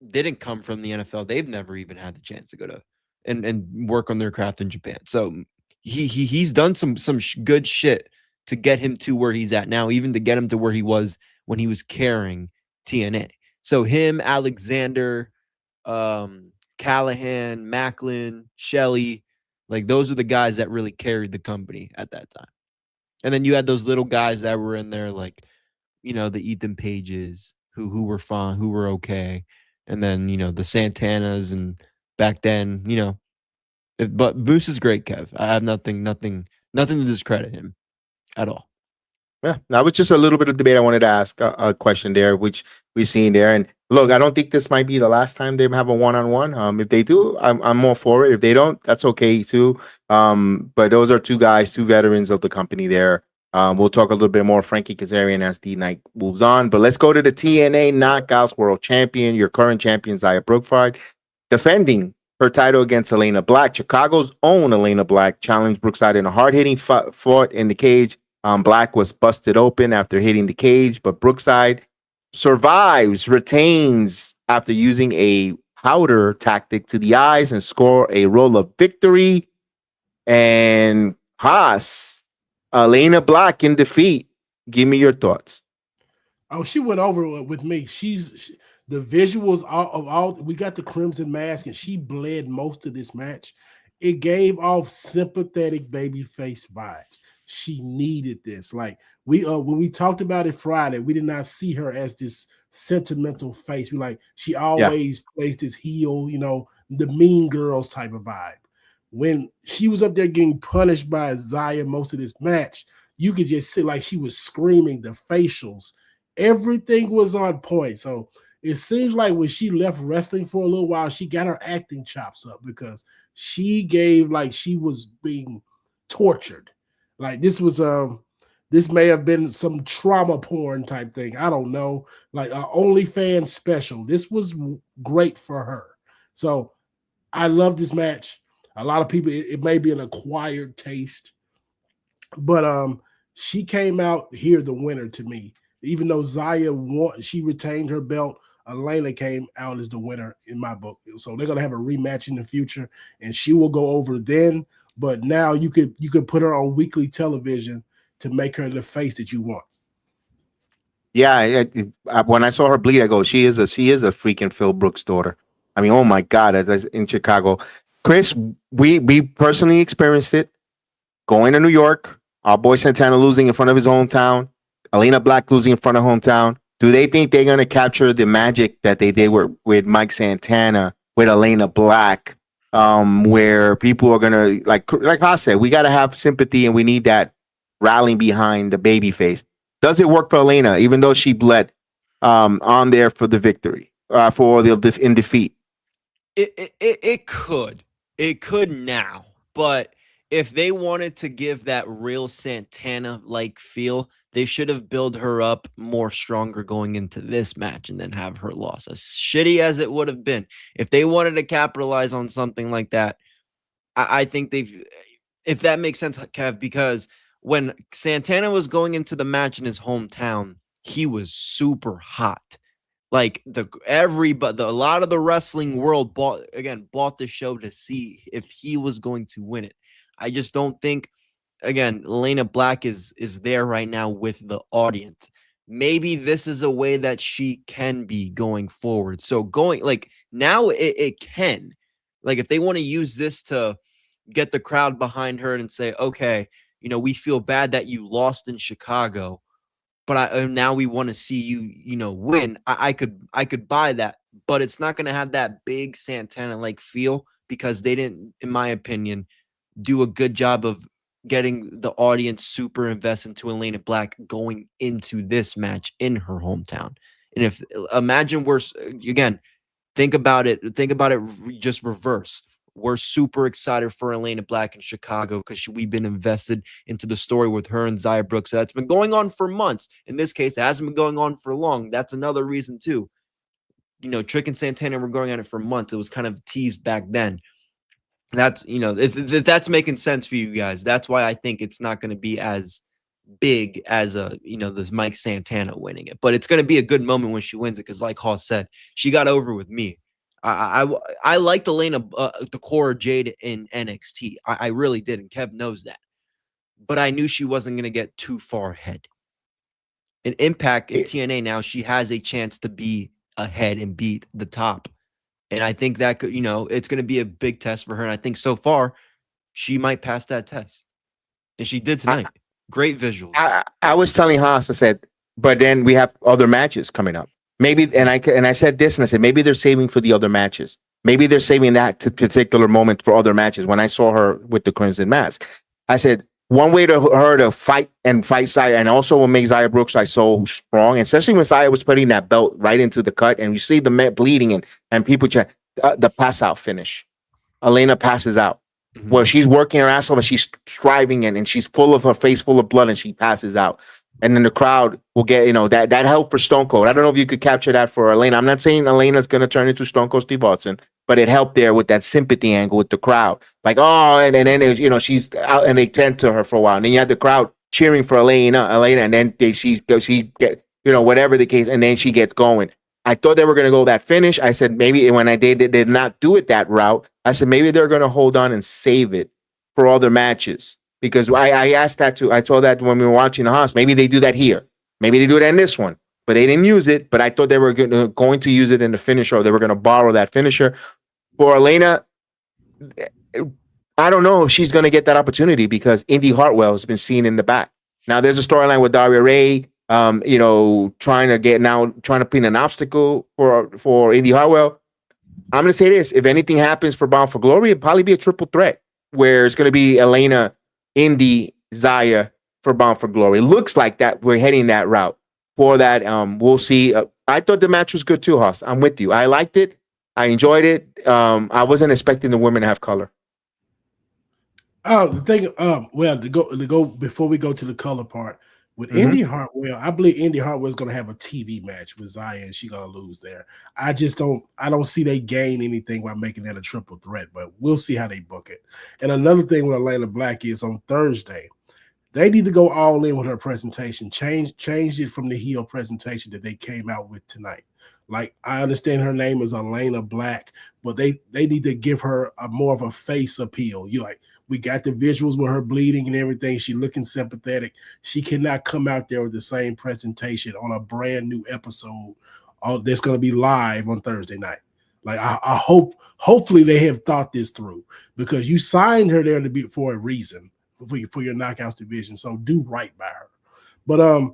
didn't come from the NFL, they've never even had the chance to go to and work on their craft in Japan. So he's done some good shit to get him to where he's at now, even to get him to where he was when he was carrying TNA. So him, Alexander, Callahan, Macklin, Shelley, like those are the guys that really carried the company at that time. And then you had those little guys that were in there, like, the Ethan Pages who were fine, who were okay. And then, the Santanas and back then, but Moose is great, Kev. I have nothing to discredit him at all. Yeah, that was just a little bit of debate. I wanted to ask a question there, which we've seen there. And look, I don't think this might be the last time they have a one-on-one. If they do, I'm all for it. If they don't, that's okay too. But those are two guys, two veterans of the company there. We'll talk a little bit more Frankie Kazarian as the night moves on. But let's go to the TNA Knockouts World Champion, your current champion, Zaya Brookside, defending her title against Elena Black. Chicago's own Elena Black challenged Brookside in a hard-hitting fought in the cage. Black was busted open after hitting the cage, but Brookside survives, retains after using a powder tactic to the eyes and score a roll of victory. And Haas, Elena Black in defeat. Give me your thoughts. Oh, she went over with me. The visuals of all. We got the Crimson Mask, and she bled most of this match. It gave off sympathetic babyface vibes. She needed this. Like when we talked about it Friday, we did not see her as this sentimental face. She always plays this heel, the mean girls type of vibe. When she was up there getting punished by Zaya most of this match, you could just see like she was screaming, the facials, everything was on point. So it seems like when she left wrestling for a little while, she got her acting chops up because she gave like she was being tortured. Like this may have been some trauma porn type thing. I don't know. Like an OnlyFans special. This was great for her. So I love this match. A lot of people, it may be an acquired taste, but she came out here the winner to me. Even though Zaya won, she retained her belt. Elena came out as the winner in my book. So they're gonna have a rematch in the future, and she will go over then. But now you could put her on weekly television to make her the face that you want. Yeah, when I saw her bleed, I go, she is a freaking Phil Brooks daughter. I mean, oh my God, that's in Chicago. Chris, we personally experienced it. Going to New York, our boy Santana losing in front of his hometown, Elena Black losing in front of hometown. Do they think they're going to capture the magic that they did with Mike Santana, with Elena Black, where people are going to, like I said, we got to have sympathy and we need that rallying behind the baby face. Does it work for Elena, even though she bled on there for the victory, in defeat? It could now, but if they wanted to give that real Santana-like feel, they should have built her up more stronger going into this match and then have her loss. As shitty as it would have been, if they wanted to capitalize on something like that, I think if that makes sense, Kev, because when Santana was going into the match in his hometown, he was super hot. Like a lot of the wrestling world bought the show to see if he was going to win it. I just don't think, again, Elena Black is there right now with the audience. Maybe this is a way that she can be going forward. So now it can. Like if they want to use this to get the crowd behind her and say, okay, we feel bad that you lost in Chicago, but now we want to see you, win. I could buy that, but it's not going to have that big Santana-like feel because they didn't, in my opinion, do a good job of getting the audience super invested into Elena Black going into this match in her hometown. And think about it just reverse. We're super excited for Elena Black in Chicago because we've been invested into the story with her and Zaya Brooks. That's been going on for months. In this case, it hasn't been going on for long. That's another reason too. Trick and Santana were going on it for months. It was kind of teased back then. That's, if that's making sense for you guys. That's why I think it's not going to be as big as this Mike Santana winning it. But it's going to be a good moment when she wins it because, like Haas said, she got over with me. I liked Elena, the core Jada in NXT. I really did, and Kev knows that. But I knew she wasn't going to get too far ahead. In Impact in TNA now, she has a chance to be ahead and beat the top. And I think that could, it's going to be a big test for her. And I think so far, she might pass that test. And she did tonight. Great visuals. I was telling Haas, I said, but then we have other matches coming up. Maybe, and I said this, and I said, maybe they're saving for the other matches. Maybe they're saving that to particular moment for other matches. When I saw her with the Crimson Mask, I said one way to her to fight Zaya, and also what makes Zaya Brookside so strong, and especially when Zaya was putting that belt right into the cut, and you see the Met bleeding and people the pass out finish. Elena passes out. Well, she's working her ass off, but she's striving and she's full of her face full of blood, and she passes out. And then the crowd will get, that help for Stone Cold. I don't know if you could capture that for Elena. I'm not saying Elena's going to turn into Stone Cold Steve Austin, but it helped there with that sympathy angle with the crowd. Like, oh, and then, she's out and they tend to her for a while. And then you have the crowd cheering for Elena, and then she get, whatever the case, and then she gets going. I thought they were going to go that finish. I said, maybe when they did not do it that route, I said, maybe they're going to hold on and save it for other matches. Because I asked that too. I told that when we were watching the Haas. Maybe they do that here. Maybe they do that in this one. But they didn't use it. But I thought they were going to use it in the finisher, or they were going to borrow that finisher. For Elena, I don't know if she's going to get that opportunity because Indy Hartwell has been seen in the back. Now, there's a storyline with Daria Ray, trying to pin an obstacle for Indy Hartwell. I'm going to say this. If anything happens for Bound for Glory, it'd probably be a triple threat where it's going to be Elena, Indy, Zaya for Bound for Glory. It looks like that we're heading that route. For that, we'll see. I thought the match was good too, Haas. I'm with you. I liked it. I enjoyed it. I wasn't expecting the women to have color. The thing, to go before we go to the color part with Indy Hartwell, I believe Indy Hartwell is going to have a TV match with Zaya, and she's going to lose there. I don't see they gain anything by making that a triple threat, but we'll see how they book it. And another thing with Elena Black is on Thursday, they need to go all in with her presentation. Changed it from the heel presentation that they came out with tonight. Like, I understand her name is Elena Black, but they need to give her more of a face appeal. We got the visuals with her bleeding and everything. She looking sympathetic. She cannot come out there with the same presentation on a brand new episode that's going to be live on Thursday night. Like, I hopefully they have thought this through, because you signed her there for a reason for your Knockouts division. So do right by her. But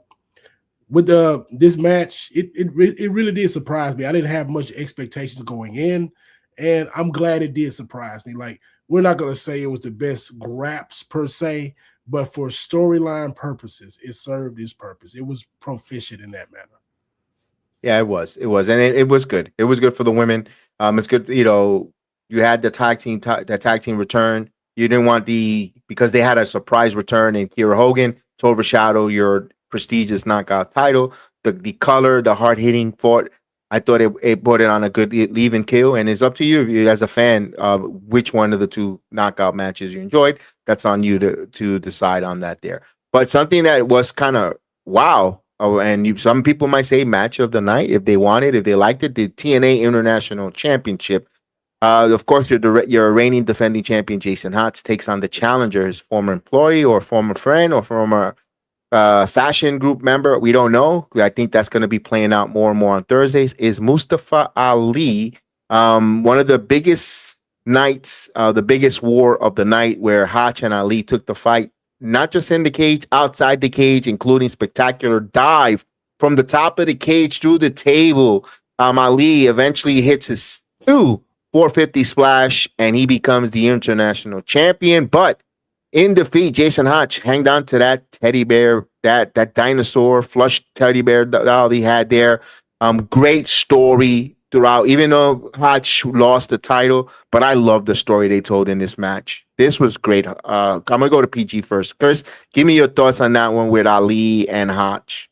with this match, it really did surprise me. I didn't have much expectations going in, and I'm glad it did surprise me. Like, we're not going to say it was the best graps per se, but for storyline purposes, it served its purpose. It was proficient in that manner. Yeah, it was, and it was good. It was good for the women. It's good, you had the tag team return. You didn't want because they had a surprise return in Kiera Hogan to overshadow your prestigious knockout title. The color, the hard hitting fought. I thought it put it on a good leave and kill, and it's up to you as a fan which one of the two knockout matches you enjoyed. That's on you to decide on that there. But something that was kind of wow, some people might say match of the night if they wanted, if they liked it, the TNA International Championship. Of course, your reigning defending champion Jason Hotz takes on the challenger, his former employee or former friend or former fashion group member. We don't know. I think that's going to be playing out more and more on Thursdays. Is Mustafa Ali, one of the biggest nights, the biggest war of the night, where Hotch and Ali took the fight, not just in the cage, outside the cage, including spectacular dive from the top of the cage through the table. Ali eventually hits his 450 splash, and he becomes the international champion. But in defeat, Jason Hotch hanged on to that teddy bear, that dinosaur flush teddy bear doll he had there. Great story throughout, even though Hotch lost the title, but I love the story they told in this match. This was great. I'm going to go to PG first. Chris, give me your thoughts on that one with Ali and Hotch.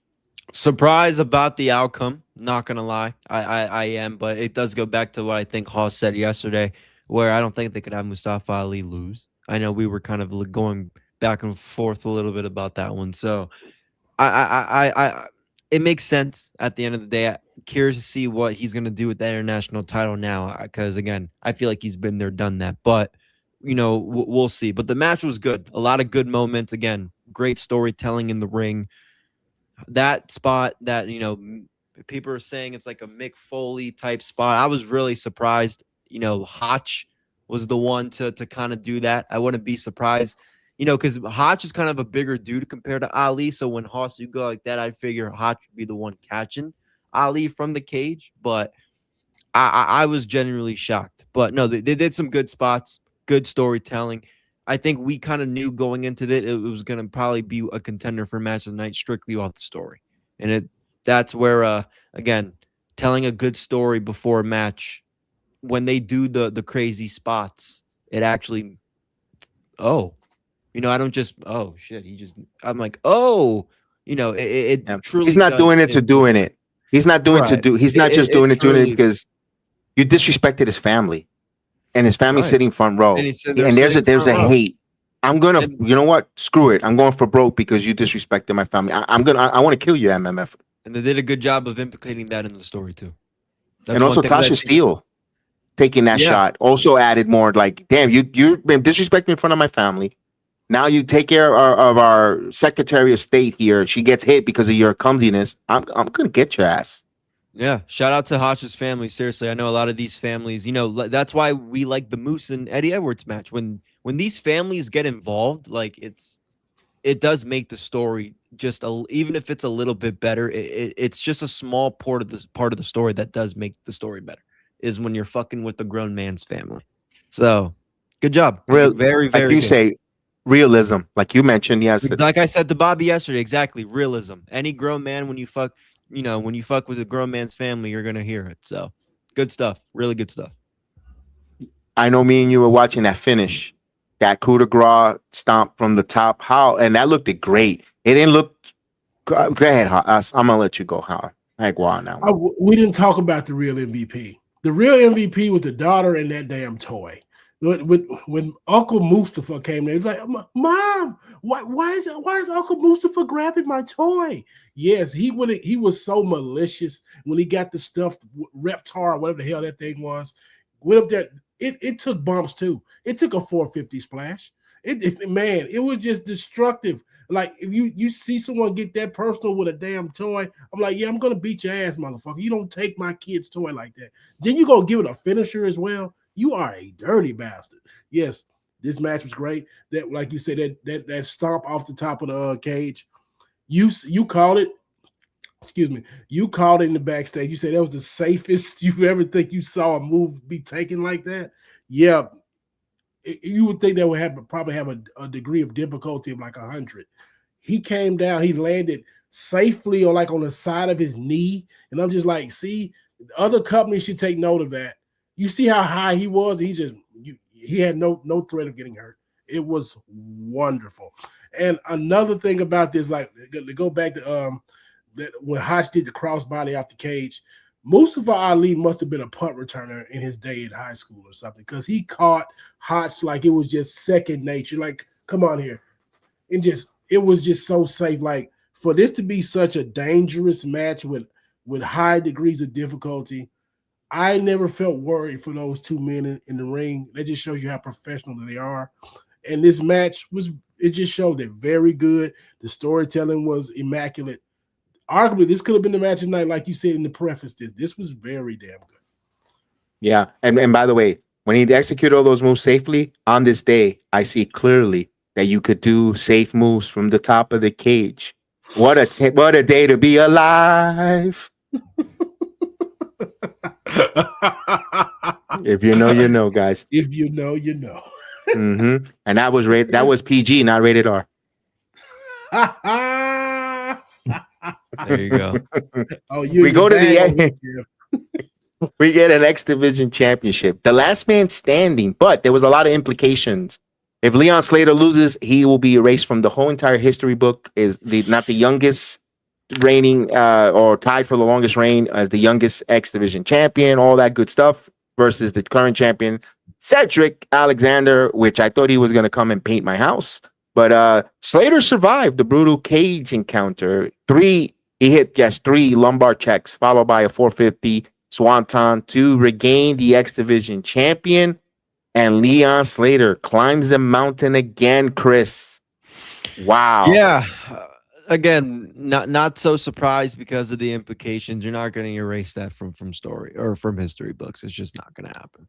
Surprised about the outcome, not going to lie. I am, but it does go back to what I think Haas said yesterday, where I don't think they could have Mustafa Ali lose. I know we were kind of going back and forth a little bit about that one. So it makes sense at the end of the day. I'm curious to see what he's going to do with that international title now, because, again, I feel like he's been there, done that. But, we'll see. But the match was good. A lot of good moments. Again, great storytelling in the ring. That spot that, people are saying it's like a Mick Foley type spot. I was really surprised. Hotch was the one to kind of do that. I wouldn't be surprised, because Hotch is kind of a bigger dude compared to Ali. So when Haas would go like that, I figure Hotch would be the one catching Ali from the cage. But I was genuinely shocked. But no, they did some good spots, good storytelling. I think we kind of knew going into it was going to probably be a contender for match of the night strictly off the story. And that's where, again, telling a good story before a match, when they do the crazy spots, it actually, I don't just, oh, shit, I'm like, oh, it truly he's not doing it to doing it. He's not doing it to do. He's not just doing it because you disrespected his family, and his family sitting front row. And there's a hate. I'm gonna, you know what? Screw it. I'm going for broke because you disrespected my family. I want to kill you, MMF. And they did a good job of implicating that in the story too. And also Tasha Steele taking that shot also added more. Like, damn, you've been disrespecting in front of my family. Now you take care of our Secretary of State here. She gets hit because of your clumsiness. I'm gonna get your ass. Yeah, shout out to Hotch's family. Seriously, I know a lot of these families. That's why we like the Moose and Eddie Edwards match. When these families get involved, like it does make the story just even if it's a little bit better. It's just a small part of the story that does make the story better. Is when you're fucking with the grown man's family. So, good job. Very, very like you good. say. Realism, like you mentioned, yes. Like I said to Bobby yesterday, exactly. Realism. Any grown man, when you fuck with a grown man's family, you're gonna hear it. So, good stuff. Really good stuff. I know me and you were watching that finish, that coup de grace stomp from the top. And that looked great. It didn't look. Go ahead, I'm gonna let you go. Now we didn't talk about the real MVP. The real MVP was the daughter and that damn toy. When Uncle Mustafa came there, he was like, "Mom, why is Uncle Mustafa grabbing my toy?" Yes, he was so malicious when he got the stuffed Reptar, whatever the hell that thing was. Went up there. It took bumps too. It took a 450 splash. It was just destructive. Like if you see someone get that personal with a damn toy, I'm like, yeah, I'm gonna beat your ass, motherfucker. You don't take my kid's toy like that. Then you gonna give it a finisher as well. You are a dirty bastard. Yes, this match was great. That, like you said, that stomp off the top of the cage. You called it. Excuse me. You called it in the backstage. You said that was the safest you ever think you saw a move be taken like that. Yeah, you would think that would probably have a degree of difficulty of like 100. He came down. He landed safely on the side of his knee, and I'm just like, see, other companies should take note of that. You see how high he was? He had no threat of getting hurt. It was wonderful. And another thing about this, like to go back to that when Hotch did the crossbody off the cage, Mustafa Ali must have been a punt returner in his day in high school or something, because he caught Hotch like it was just second nature. Like, come on here. It was just so safe. Like, for this to be such a dangerous match with high degrees of difficulty, I never felt worried for those two men in the ring. That just shows you how professional they are. And this match just showed it very good. The storytelling was immaculate. Arguably, this could have been the match of the night, like you said in the preface. This was very damn good. Yeah, and by the way, when he executed all those moves safely, on this day, I see clearly that you could do safe moves from the top of the cage. What a day to be alive. If you know, you know, guys. If you know, you know. Mm-hmm. And that was PG, not rated R. There you go. We go to the we get an X Division championship, the last man standing, but there was a lot of implications. If Leon Slater loses, he will be erased from the whole entire history book. Is not the youngest reigning or tied for the longest reign as the youngest X Division champion, all that good stuff, versus the current champion Cedric Alexander, which I thought he was going to come and paint my house, but Slater survived the brutal cage encounter. He hit 3 lumbar checks followed by a 450 swanton to regain the X Division champion, and Leon Slater climbs the mountain again. Chris, wow. Yeah. Again, not so surprised because of the implications. You're not going to erase that from story or from history books. It's just not going to happen.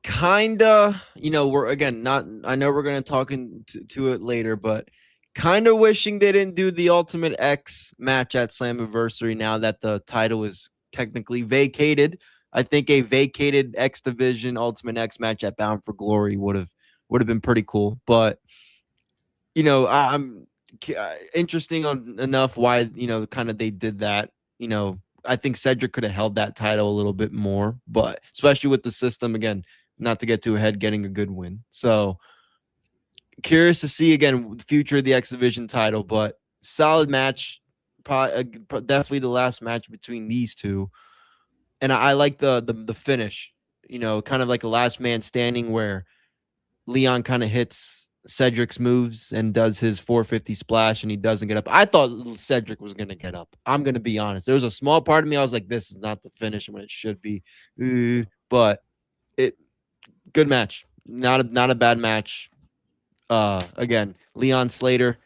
Kinda, we're again not. I know we're going to talk to it later, but kind of wishing they didn't do the Ultimate X match at Slammiversary now that the title is technically vacated. I think a vacated X Division Ultimate X match at Bound for Glory would have been pretty cool. But I'm interesting enough why kind of they did that. I think Cedric could have held that title a little bit more, but especially with the system again, not to get too ahead, getting a good win. So curious to see again the future of the X Division title, but solid match. Definitely the last match between these two, and I like the finish. Kind of like a last man standing where Leon kind of hits Cedric's moves and does his 450 splash, and he doesn't get up. I thought Cedric was going to get up. I'm going to be honest. There was a small part of me I was like, this is not the finish when it should be, but good match. Not a bad match. Again, Leon Slater,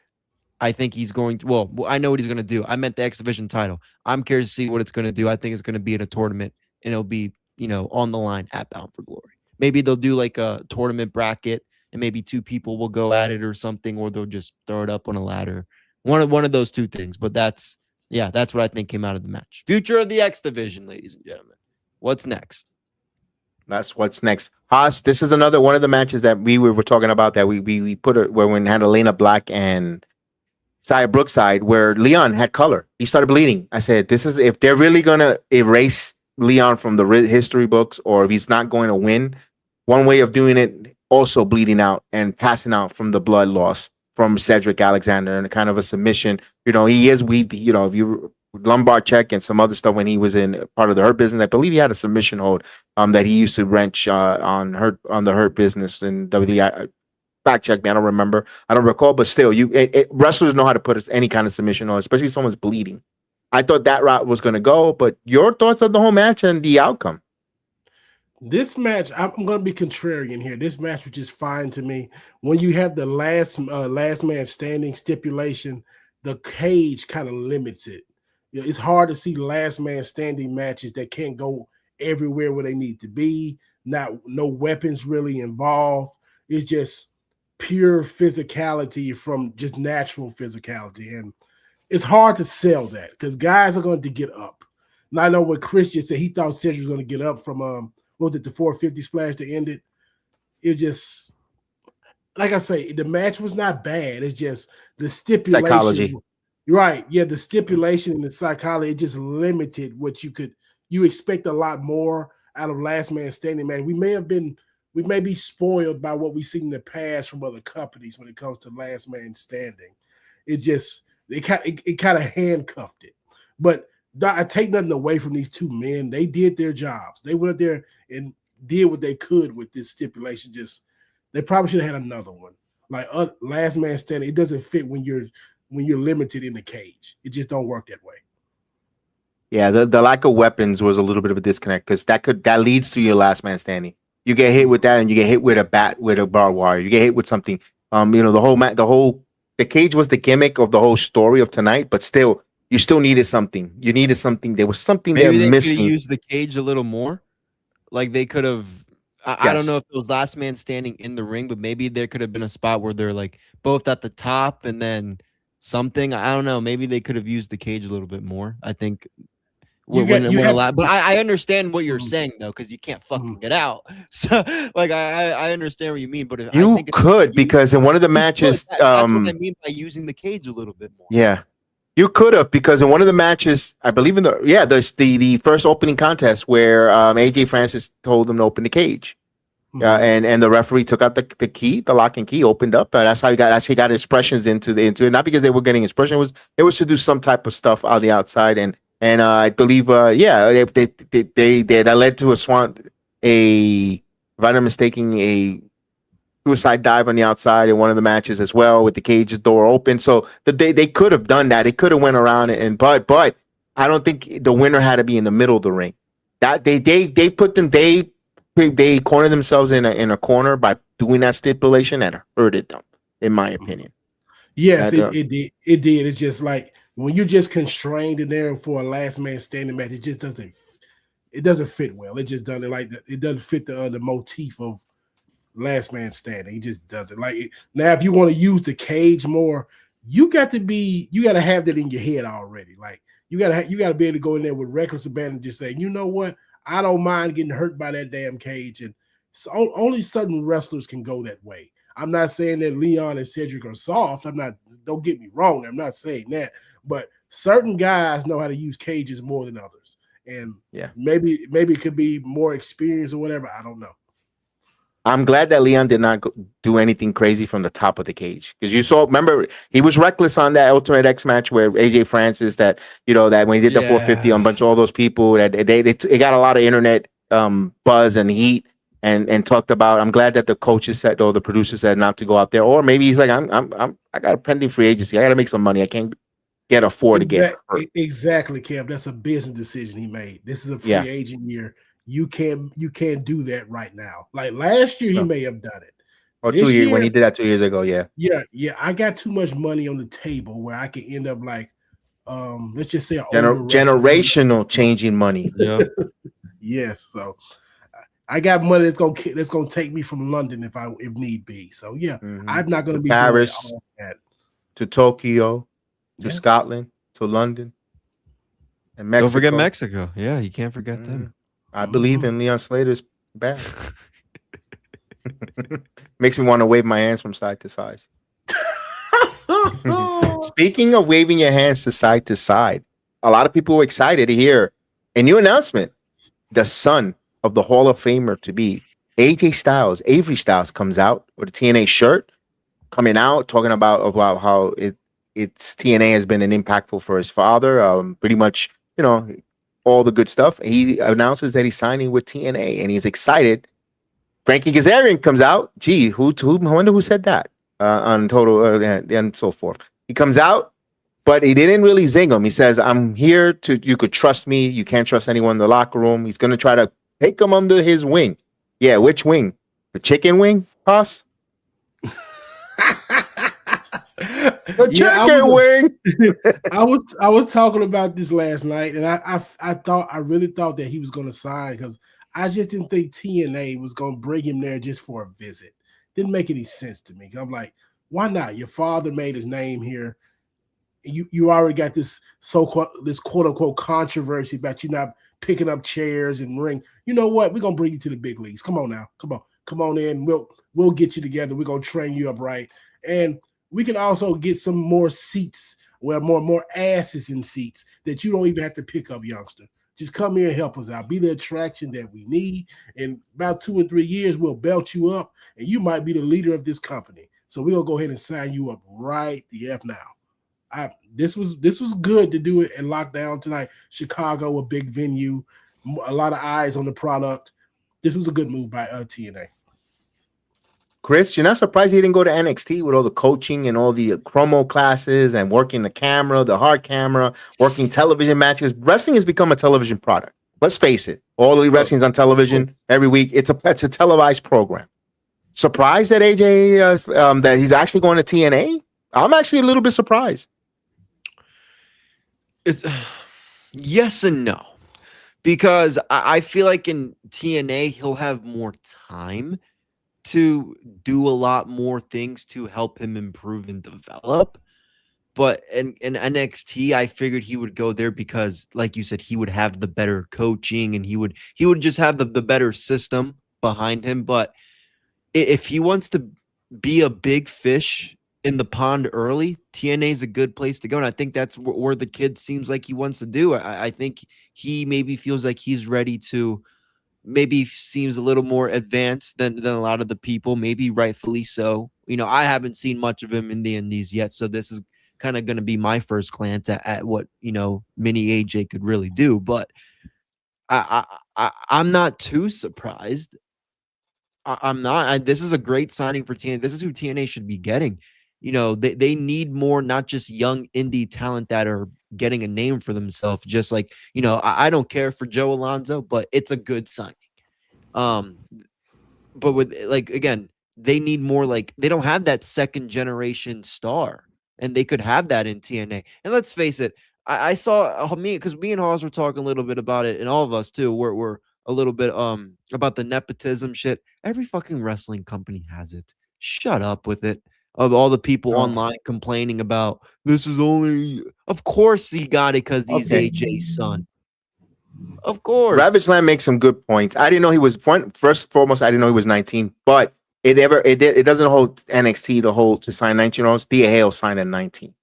I think he's going to, well, I know what he's going to do. I meant the X Division title. I'm curious to see what it's going to do. I think it's going to be in a tournament, and it'll be, on the line at Bound for Glory. Maybe they'll do like a tournament bracket, and maybe two people will go at it or something, or they'll just throw it up on a ladder. One of those two things. But that's what I think came out of the match. Future of the X Division, ladies and gentlemen. What's next? That's what's next. Haas, this is another one of the matches that we were talking about that we put where we had Elena Black and Xia Brookside, where Leon had color. He started bleeding. I said, this is, if they're really going to erase Leon from the history books, or if he's not going to win, one way of doing it, also bleeding out and passing out from the blood loss from Cedric Alexander and kind of a submission. He is weak. If you lumbar check and some other stuff when he was in part of the Hurt Business, I believe he had a submission hold that he used to wrench on the Hurt Business in WWE. Fact check me, I don't recall, but still, wrestlers know how to put any kind of submission on, especially if someone's bleeding. I thought that route was going to go, but your thoughts on the whole match and the outcome? This match, I'm going to be contrarian here. This match was just fine to me. When you have the last man standing stipulation, the cage kind of limits it. It's hard to see last man standing matches that can't go everywhere where they need to be. No weapons really involved. It's just pure physicality from just natural physicality. And it's hard to sell that because guys are going to get up. Now, I know what Chris just said. He thought Cedric was going to get up from, what was it, the 450 splash to end it? It just, like I say, the match was not bad. It's just the stipulation. Psychology. Right. Yeah, the stipulation and the psychology, it just limited what you expect a lot more out of last man standing match. We may be spoiled by what we've seen in the past from other companies when it comes to last man standing. It kind of handcuffed it. But I take nothing away from these two men. They did their jobs. They went up there and did what they could with this stipulation. Just they probably should have had another one. Like last man standing, it doesn't fit when you're limited in the cage. It just don't work that way. Yeah, the lack of weapons was a little bit of a disconnect because that leads to your last man standing. You get hit with that, and you get hit with a bat, with a barbed wire. You get hit with something. The cage was the gimmick of the whole story of tonight, but still, you still needed something. You needed something. There was something Maybe there missing. Maybe they could use the cage a little more. Like they could have. I don't know if it was last man standing in the ring, but maybe there could have been a spot where they're like both at the top and then something. I don't know. Maybe they could have used the cage a little bit more. I think. But I understand what you're saying though, because you can't fucking get out. So, like, I understand what you mean, but because in one of the matches, that's what I mean by using the cage a little bit more. Yeah, you could have, because in one of the matches, I believe there's the first opening contest where AJ Francis told them to open the cage, and the referee took out the key, the locking key, opened up, and that's how he got expressions into it. Not because they were getting expression, it was to do some type of stuff on the outside, and I believe, that led to if I'm not mistaken, a suicide dive on the outside in one of the matches as well, with the cage door open. So they could have done that. They could have went around but I don't think the winner had to be in the middle of the ring. That they cornered themselves in a corner by doing that stipulation and hurted them, in my opinion. Yes, it did. It's just like, when you're just constrained in there for a last man standing match, it just doesn't fit well. It just doesn't it doesn't fit the motif of last man standing. It just doesn't. Now, if you want to use the cage more, you got to have that in your head already. Like, You gotta be able to go in there with reckless abandon and just say, you know what? I don't mind getting hurt by that damn cage. And so only certain wrestlers can go that way. I'm not saying that Leon and Cedric are soft. Don't get me wrong. I'm not saying that. But certain guys know how to use cages more than others. And maybe it could be more experience or whatever. I don't know. I'm glad that Leon did not do anything crazy from the top of the cage, because you saw. Remember, he was reckless on that Ultimate X match where AJ Francis, that that when he did the 450 on a bunch of all those people, that it got a lot of internet buzz and heat and talked about. I'm glad that the coaches said, or the producer said, not to go out there, or maybe he's like, I got a pending free agency. I got to make some money. I can't afford to get hurt. Exactly, Kev. That's a business decision he made. This is a free agent year. You can't do that right now. Like last year, he may have done it. Or 2 years when he did that 2 years ago. Yeah. I got too much money on the table where I could end up like, let's just say generational changing money. Yeah. Yes. So I got money that's gonna take me from London if need be. So I'm not gonna be Paris all that. to Tokyo to Scotland to London and Mexico. Don't forget Mexico. Yeah, you can't forget them. I believe in Leon Slater's back. Makes me want to wave my hands from side to side. Speaking of waving your hands to side, a lot of people were excited to hear a new announcement. The son of the Hall of Famer to be AJ Styles, Avery Styles, comes out with a TNA shirt, coming out talking about how it's TNA has been an impactful for his father. Pretty much, all the good stuff. He announces that he's signing with TNA and he's excited. Frankie Kazarian comes out. Gee, I wonder who said that on Total and so forth. He comes out, but he didn't really zing him. He says, I'm here you could trust me. You can't trust anyone in the locker room. He's going to try to take him under his wing. Yeah, which wing? The chicken wing, boss? The chicken wing. I was talking about this last night, and I really thought that he was going to sign, because I just didn't think TNA was going to bring him there just for a visit. Didn't make any sense to me. I'm like, why not? Your father made his name here. You already got this quote unquote controversy about you not picking up chairs and ring. You know what? We're gonna bring you to the big leagues. Come on now. Come on in. We'll get you together. We're gonna train you up right. And we can also get some more seats, more asses in seats that you don't even have to pick up, youngster. Just come here and help us out. Be the attraction that we need. In about 2 or 3 years, we'll belt you up, and you might be the leader of this company. So we're gonna go ahead and sign you up right the F now. This was good to do it in Lockdown tonight. Chicago, a big venue, a lot of eyes on the product. This was a good move by TNA. Chris, you're not surprised he didn't go to NXT with all the coaching and all the chromo classes and working the camera, the hard camera, working television matches. Wrestling has become a television product. Let's face it. All the wrestling's on television every week. It's a televised program. Surprised that AJ that he's actually going to TNA? I'm actually a little bit surprised. Yes and no, because I feel like in TNA he'll have more time to do a lot more things to help him improve and develop. But in NXT, I figured he would go there because, like you said, he would have the better coaching and he would just have the better system behind him. But if he wants to be a big fish in the pond early, TNA is a good place to go. And I think that's where the kid seems like he wants to do. I think he maybe feels like he's ready to, maybe seems a little more advanced than a lot of the people, maybe rightfully so. I haven't seen much of him in the indies yet. So this is kind of going to be my first glance at what, mini AJ could really do. But I'm not too surprised. I'm not. This is a great signing for TNA. This is who TNA should be getting. They need more, not just young indie talent that are getting a name for themselves. Just like, I don't care for Joe Alonzo, but it's a good signing. But with, like, again, they need more, like, they don't have that second generation star, and they could have that in TNA. And let's face it, I saw because me and Hawes were talking a little bit about it, and all of us too, we're a little bit about the nepotism shit. Every fucking wrestling company has it. Shut up with it. of all the people online complaining about this is only. Of course he got it because he's AJ's son. Of course. Ravage Land makes some good points. I didn't know he was first and foremost. I didn't know he was 19, but it doesn't hold NXT to sign 19-year-olds. Thea Hale signed at 19.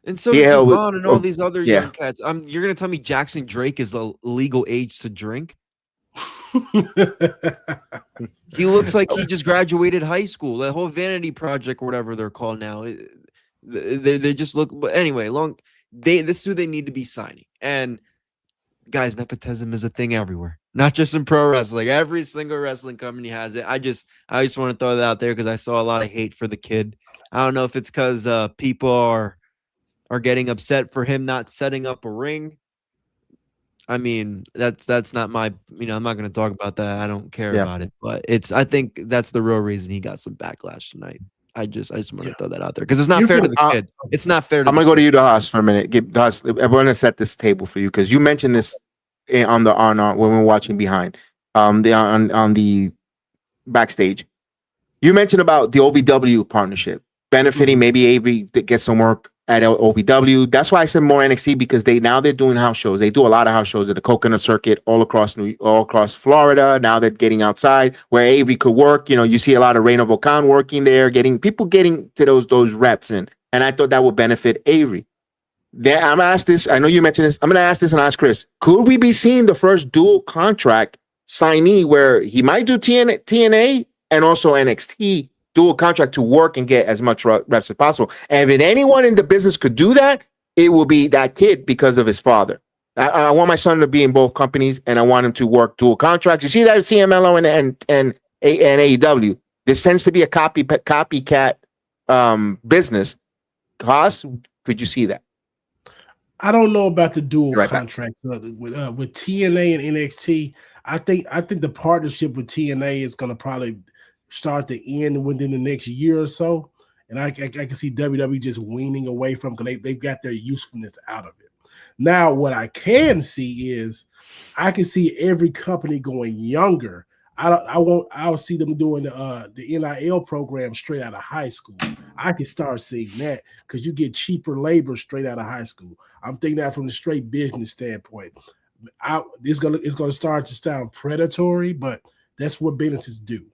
And so did Devon and all these other young cats. You're gonna tell me Jackson Drake is the legal age to drink? He looks like he just graduated high school. That whole Vanity Project or whatever they're called now. They just look. But anyway, this is who they need to be signing. And guys, nepotism is a thing everywhere, not just in pro wrestling. Every single wrestling company has it. I just want to throw that out there because I saw a lot of hate for the kid. I don't know if it's because people are getting upset for him not setting up a ring. I mean, that's not my, I'm not going to talk about that. I don't care about it, but I think that's the real reason he got some backlash tonight. I just want to throw that out there because it's not fair to the kid. It's not fair. I'm going to go to you, Haas, for a minute. I want to set this table for you because you mentioned this when we're watching behind on the backstage. You mentioned about the OVW partnership benefiting maybe Avery to get some work at OVW. That's why I said more NXT because they're doing house shows. They do a lot of house shows at the Coconut Circuit all across Florida. Now they're getting outside where Avery could work. You see a lot of Reina Volcan working there, getting to those reps in. And I thought that would benefit Avery. Then I'm gonna ask this. I know you mentioned this. I'm gonna ask this and ask Chris. Could we be seeing the first dual contract signee where he might do TNA and also NXT? Dual contract to work and get as much reps as possible. And if anyone in the business could do that, it will be that kid because of his father. I want my son to be in both companies, and I want him to work dual contracts. You see that at CMLO and AEW. This tends to be a copycat business. Haas, could you see that? I don't know about the dual contracts with TNA and NXT. I think the partnership with TNA is going to probably start to end within the next year or so, and I can see WWE just weaning away from because they've got their usefulness out of it. Now, what I can see is I can see every company going younger. I'll see them doing the NIL program straight out of high school. I can start seeing that because you get cheaper labor straight out of high school. I'm thinking that from the straight business standpoint. It's gonna start to sound predatory, but that's what businesses do.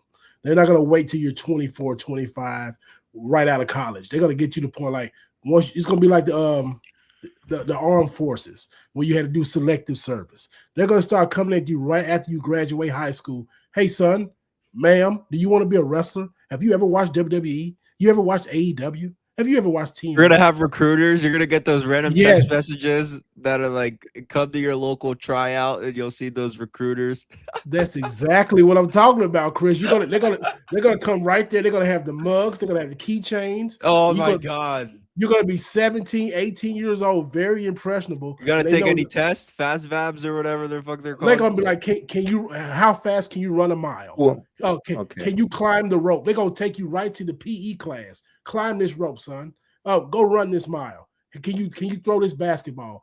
They're not going to wait till you're 24, 25, right out of college. They're going to get you to the point like once it's going to be like the armed forces when you had to do selective service. They're going to start coming at you right after you graduate high school. Hey, son, ma'am, do you want to be a wrestler? Have you ever watched WWE? You ever watched AEW? Have you ever watched TNA? You're going to have recruiters. You're going to get those random text messages that are like, come to your local tryout and you'll see those recruiters. That's exactly what I'm talking about, Chris. They're gonna come right there. They're going to have the mugs. They're going to have the keychains. Oh, my God. You're going to be 17, 18 years old, very impressionable. You got to take any tests, fast vabs or whatever they're called. They're going to be like, can you, how fast can you run a mile? Well, can you climb the rope? They're going to take you right to the PE class. Climb this rope, son. Go run this mile. Can you throw this basketball?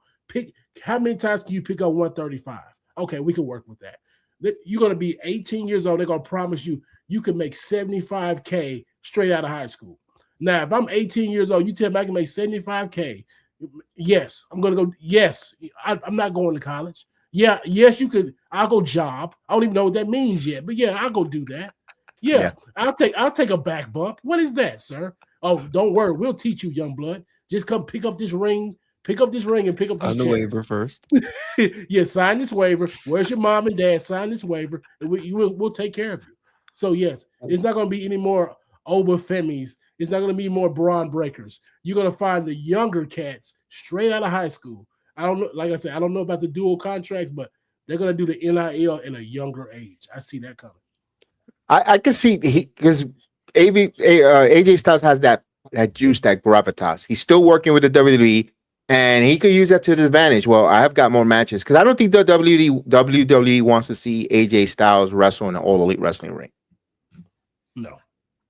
How many times can you pick up 135? Okay, we can work with that. You're going to be 18 years old. They're going to promise you can make $75K straight out of high school. Now, if I'm 18 years old, you tell me I can make $75K. Yes, I'm going to go. Yes, I'm not going to college. Yeah, yes, you could. I'll go job. I don't even know what that means yet, but yeah, I'll go do that. Yeah. I'll take a back bump. What is that, sir? Oh, don't worry. We'll teach you, young blood. Just come pick up this ring. Pick up this ring and pick up this the waiver first. Yeah, sign this waiver. Where's your mom and dad? Sign this waiver, and we'll take care of you. So yes, it's not going to be any more Obafemis. It's not going to be more Braun breakers. You're going to find the younger cats straight out of high school. I don't know. Like I said, I don't know about the dual contracts, but they're going to do the NIL in a younger age. I see that coming. I can see because AJ Styles has that juice, that gravitas. He's still working with the WWE, and he could use that to his advantage. Well, I have got more matches because I don't think the WWE wants to see AJ Styles wrestle in an All Elite Wrestling ring. No,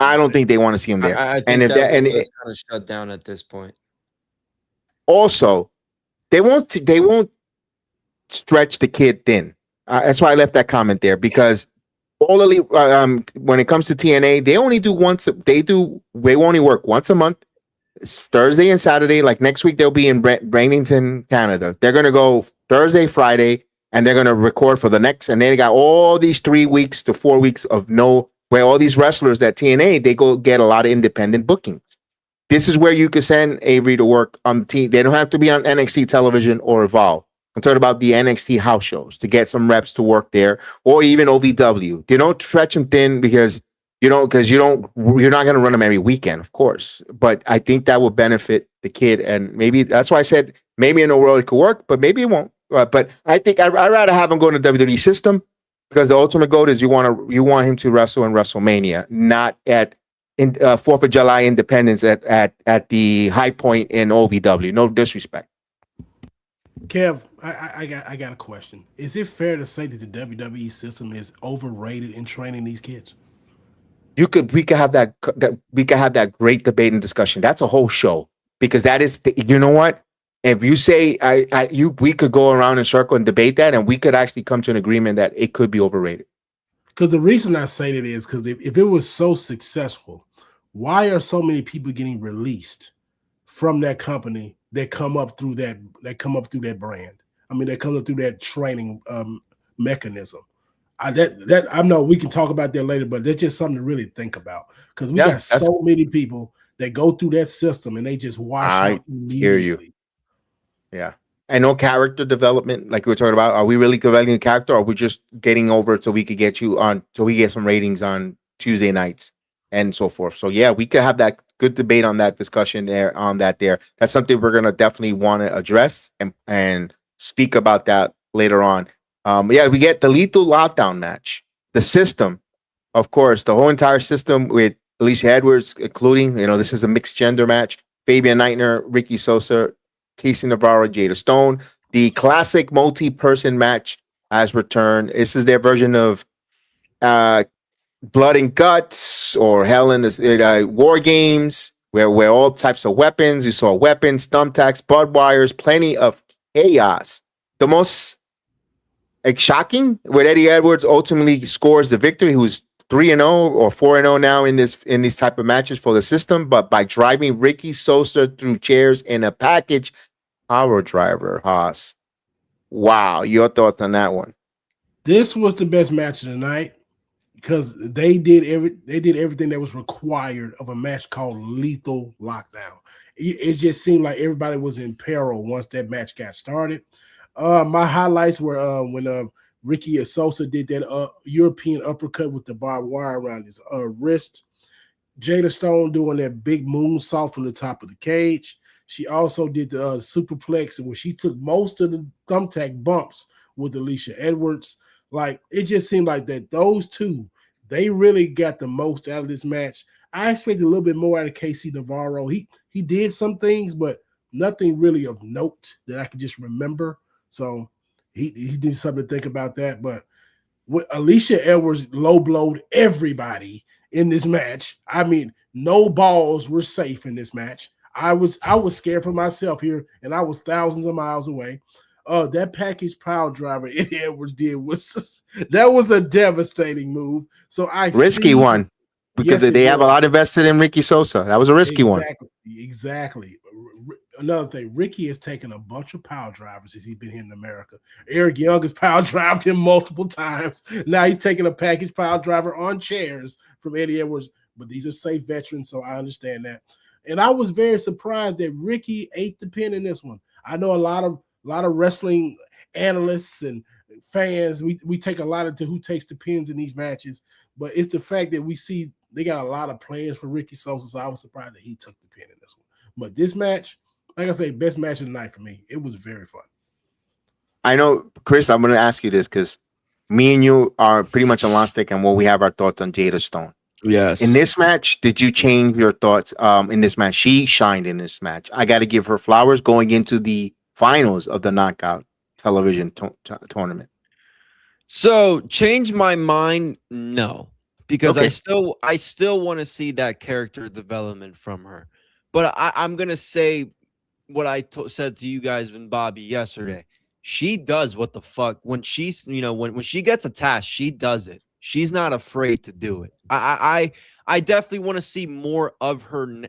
I don't think they want to see him there. I think it's kind of shut down at this point. Also, they won't stretch the kid thin. That's why I left that comment there because all elite. When it comes to TNA, they only do once. They only work once a month. It's Thursday and Saturday. Like next week, they'll be in Bradenton, Canada. They're gonna go Thursday, Friday, and they're gonna record for the next. And they got all these 3 weeks to 4 weeks of where all these wrestlers that TNA they go get a lot of independent bookings. This is where you could send Avery to work on the team. They don't have to be on NXT television or Evolve. I'm talking about the NXT house shows to get some reps to work there, or even OVW. You don't stretch them thin because you're not going to run them every weekend, of course. But I think that will benefit the kid, and maybe that's why I said maybe in the world it could work, but maybe it won't. But I think I'd rather have him go in the WWE system because the ultimate goal is you want him to wrestle in WrestleMania, not at 4th of July Independence at the high point in OVW. No disrespect. Kev, I got a question. Is it fair to say that the WWE system is overrated in training these kids? We could have that great debate and discussion. That's a whole show because that is you know what? If you say we could go around in circle and debate that, and we could actually come to an agreement that it could be overrated. Because the reason I say that is because if it was so successful, why are so many people getting released from that company that come up through that brand? I mean, that come up through that training mechanism. I know we can talk about that later, but that's just something to really think about because we got so many people that go through that system and they just wash out immediately. Hear you. Yeah. And no character development, like we were talking about. Are we really developing a character, or are we just getting over so we could get you on, so we get some ratings on Tuesday nights and so forth? So yeah, we could have that good debate on that discussion there. That's something we're gonna definitely want to address and speak about that later on. Yeah, we get the Lethal Lockdown match, the system, of course, the whole entire system with Alisha Edwards, including this is a mixed gender match. Fabian Aichner, Ricky Sosa, Casey Navarro, Jada Stone. The classic multi-person match has returned. This is their version of Blood and Guts or Hell in the War Games, where all types of weapons. You saw weapons, thumbtacks, barbed wires, plenty of chaos. The most shocking, where Eddie Edwards ultimately scores the victory, who's 3-0 or 4-0 now in these type of matches for the system, but by driving Ricky Sosa through chairs in a package. Power driver, Haas. Wow, your thoughts on that one? This was the best match of the night because they did everything that was required of a match called Lethal Lockdown. It just seemed like everybody was in peril once that match got started. My highlights were when Ricky Sosa did that European uppercut with the barbed wire around his wrist. Jada Stone doing that big moonsault from the top of the cage. She also did the superplex where she took most of the thumbtack bumps with Alisha Edwards. Like, it just seemed like that those two, they really got the most out of this match. I expected a little bit more out of Casey Navarro. He did some things, but nothing really of note that I could just remember. So he did something to think about that. But with Alisha Edwards low-blowed everybody in this match. I mean, no balls were safe in this match. I was scared for myself here, and I was thousands of miles away. That package pile driver Eddie Edwards did was a devastating move. So risky one because they have a lot invested in Ricky Sosa. That was a risky one. Exactly. Another thing, Ricky has taken a bunch of pile drivers since he's been here in America. Eric Young has pile drived him multiple times. Now he's taking a package pile driver on chairs from Eddie Edwards, but these are safe veterans, so I understand that. And I was very surprised that Ricky ate the pin in this one. I know a lot of wrestling analysts and fans, we take a lot into who takes the pins in these matches, but it's the fact that we see they got a lot of plans for Ricky Sosa, so I was surprised that he took the pin in this one. But this match, like I say, best match of the night for me. It was very fun. I know, Chris, I'm going to ask you this because me and you are pretty much on lockstep and what we have our thoughts on Jada Stone. Yes. In this match, did you change your thoughts in this match? She shined in this match. I got to give her flowers going into the finals of the Knockout television tournament. So, change my mind? No, because Okay. I still want to see that character development from her. But I'm gonna say what I said to you guys and Bobby yesterday. She does what the fuck when she's when she gets a task, she does it. She's not afraid to do it. I definitely want to see more of her.